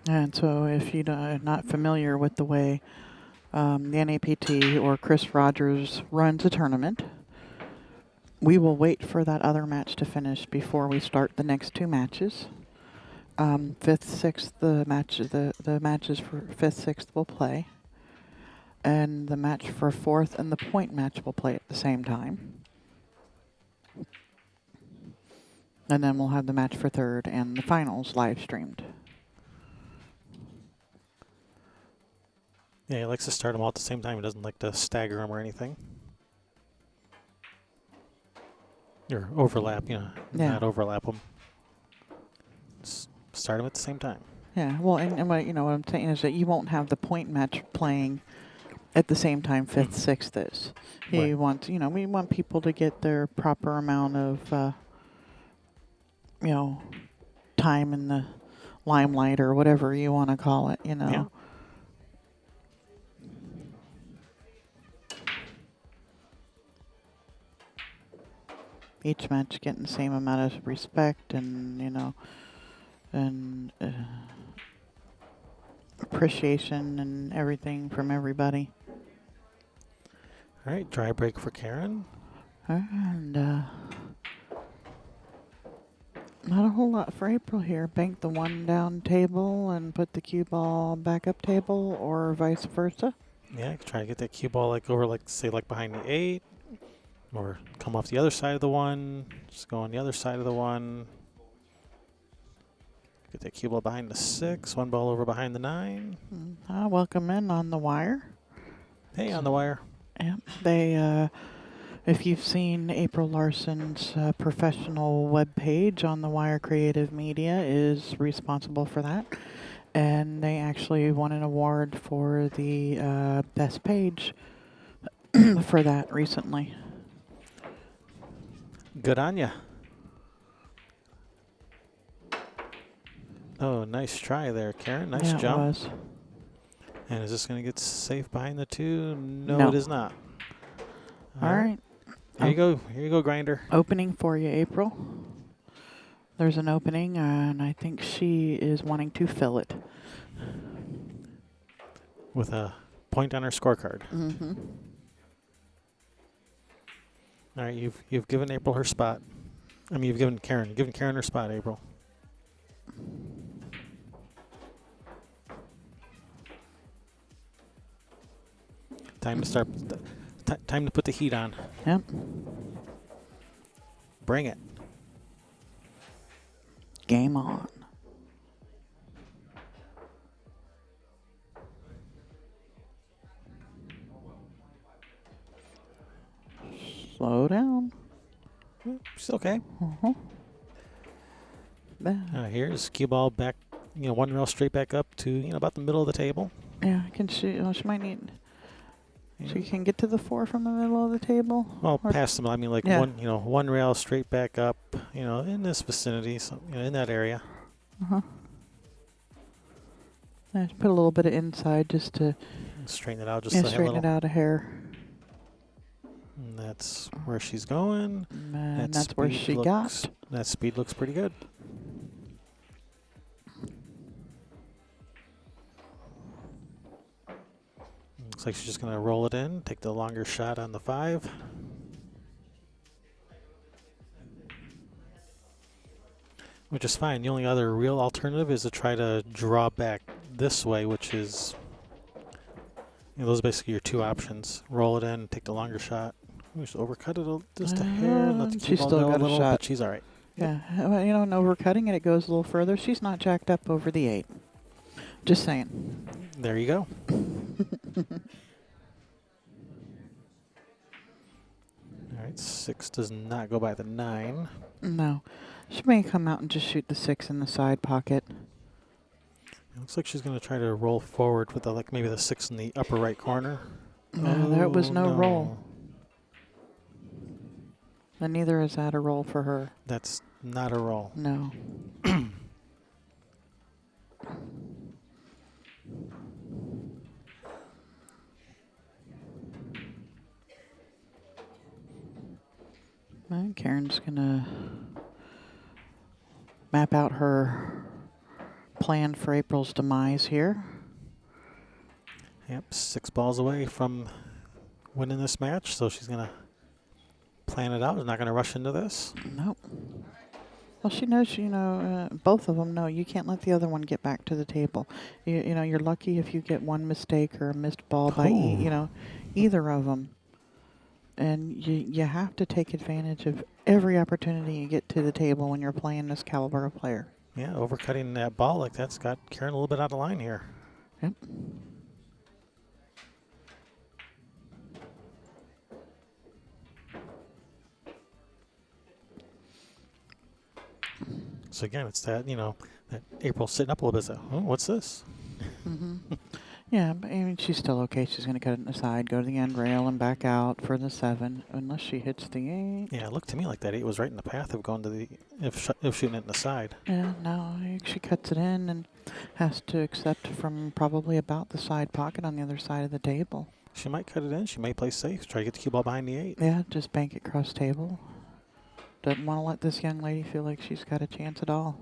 And so if you're not familiar with the way the NAPT or Chris Rogers runs a tournament, we will wait for that other match to finish before we start the next 2 matches. 5th, 6th, the matches for 5th, 6th will play. And the match for 4th and the point match will play at the same time. And then we'll have the match for 3rd and the finals live streamed. Yeah, he likes to start them all at the same time. He doesn't like to stagger them or anything. Or overlap, Yeah. not overlap them. Start them at the same time. Yeah, well, and what, what I'm saying is that you won't have the point match playing at the same time 5th, 6th is. He Right. wants, we want people to get their proper amount of, time in the limelight or whatever you want to call it, Yeah. Each match getting the same amount of respect and, and appreciation and everything from everybody. All right, dry break for Karen. And not a whole lot for April here. Bank the 1 down table and put the cue ball back up table, or vice versa. Yeah, try to get that cue ball over, say behind the 8, or come off the other side of the 1. Just go on the other side of the 1. Get that cue ball behind the 6. 1 ball over behind the 9. Welcome in on the wire. Hey, on the wire. Yeah, they. If you've seen April Larson's professional webpage on the Wire Creative Media, is responsible for that, and they actually won an award for the best page for that recently. Good on ya. Oh, nice try there, Karen. Nice Yeah, jump. it was. And is this going to get safe behind the 2? No, No. it is not. All right. Here you go. Here you go, Grinder. Opening for you, April. There's an opening, and I think she is wanting to fill it. With a point on her scorecard. Mm-hmm. All right, you've given April her spot. You've given Karen her spot, April. Time to start. Time to put the heat on. Yep. Bring it. Game on. Slow down. She's okay. There. Here's cue ball back. One rail straight back up to about the middle of the table. Yeah, can she? Oh, she might need. She can get to the 4 from the middle of the table. Well, past them. I mean, like yeah. one rail straight back up. In this vicinity, so, in that area. Yeah, put a little bit of inside just to Straighten it out just straighten it out a hair. And that's where she's going. And that's where she got. That speed looks pretty good. Looks like she's just going to roll it in, take the longer shot on the 5. Which is fine. The only other real alternative is to try to draw back this way, which is, those are basically your 2 options. Roll it in, take the longer shot. We just overcut it just a hair and let the cue ball go a little, but she's all right. Yeah, well, and overcutting it, it goes a little further. She's not jacked up over the 8. Just saying. There you go. All right, 6 does not go by the 9. No. She may come out and just shoot the 6 in the side pocket. It looks like she's going to try to roll forward with maybe the 6 in the upper right corner. No, there was no roll. And neither is that a roll for her. That's not a roll. No. Karen's going to map out her plan for April's demise here. Yep, 6 balls away from winning this match, so she's going to plan it out. She's not going to rush into this. Nope. Well, she knows, both of them know you can't let the other one get back to the table. You're lucky if you get one mistake or a missed ball by, either of them. And you have to take advantage of every opportunity you get to the table when you're playing this caliber of player. Yeah, overcutting that ball like that's got Karen a little bit out of line here. Yep. So again, it's that, that April sitting up a little bit. So, oh, what's this? Yeah, but she's still okay. She's going to cut it in the side, go to the end rail, and back out for the 7, unless she hits the 8. Yeah, it looked to me like that 8 was right in the path of going to the, if shooting it in the side. Yeah, no, she cuts it in and has to accept from probably about the side pocket on the other side of the table. She might cut it in. She may play safe. Try to get the cue ball behind the 8. Yeah, just bank it cross table. Doesn't want to let this young lady feel like she's got a chance at all.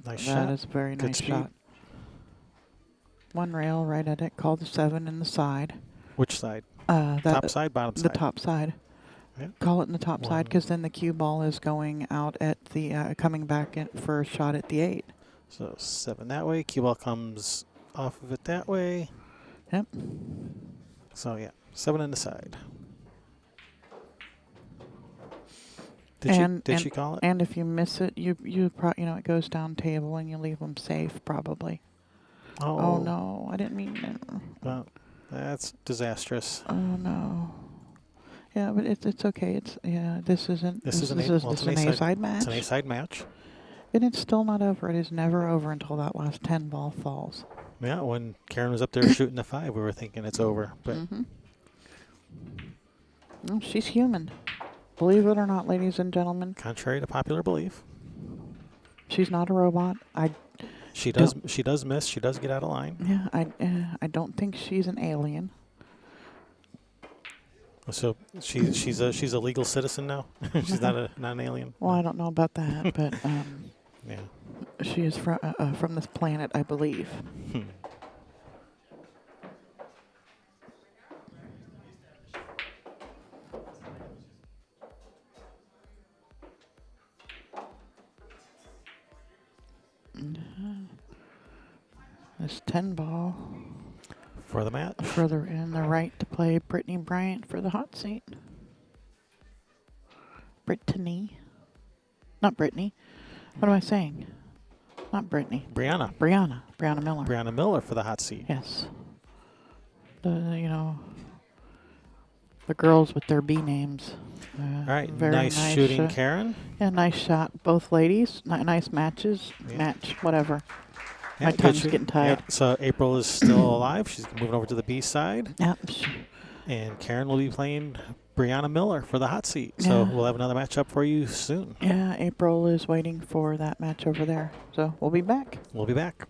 Nice shot. That is a very Good nice speed. shot. One rail right at it. Call the 7 in the side. Which side? Top side, bottom the side? The top side. Yeah. Call it in the top side, One. because then the cue ball is going out at the, coming back in for a shot at the 8. So 7 that way. Cue ball comes off of it that way. Yep. So yeah, 7 in the side. Did she call it? And if you miss it, it goes down table and you leave them safe probably. Oh no, I didn't mean that. Well, that's disastrous. Oh no. Yeah, but it's okay. This is an A-side match. It's an A-side match. And it's still not over. It is never over until that last 10 ball falls. Yeah, when Karen was up there shooting the 5, we were thinking it's over. But Well, she's human. Believe it or not, ladies and gentlemen. Contrary to popular belief. She's not a robot. She does miss. She does get out of line. Yeah, I don't think she's an alien. So she's a legal citizen now. She's not an alien. Well, I don't know about that, but yeah, she is from this planet, I believe. This 10 ball. for the match. Further in the right to play Brittany Bryant for the hot seat. Brittany. Not Brittany. What am I saying? Not Brittany. Brianna. Brianna Miller. Brianna Miller for the hot seat. Yes. The girls with their B names. All right, very nice shooting, shot. Karen. Yeah, nice shot, both ladies. Nice matches. Yeah. Match, whatever. Yeah, My good tongue's shoot. getting tired. Yeah, so April is still alive. She's moving over to the B side. Yep. And Karen will be playing Brianna Miller for the hot seat. So Yeah. we'll have another matchup for you soon. Yeah, April is waiting for that match over there. So we'll be back. We'll be back.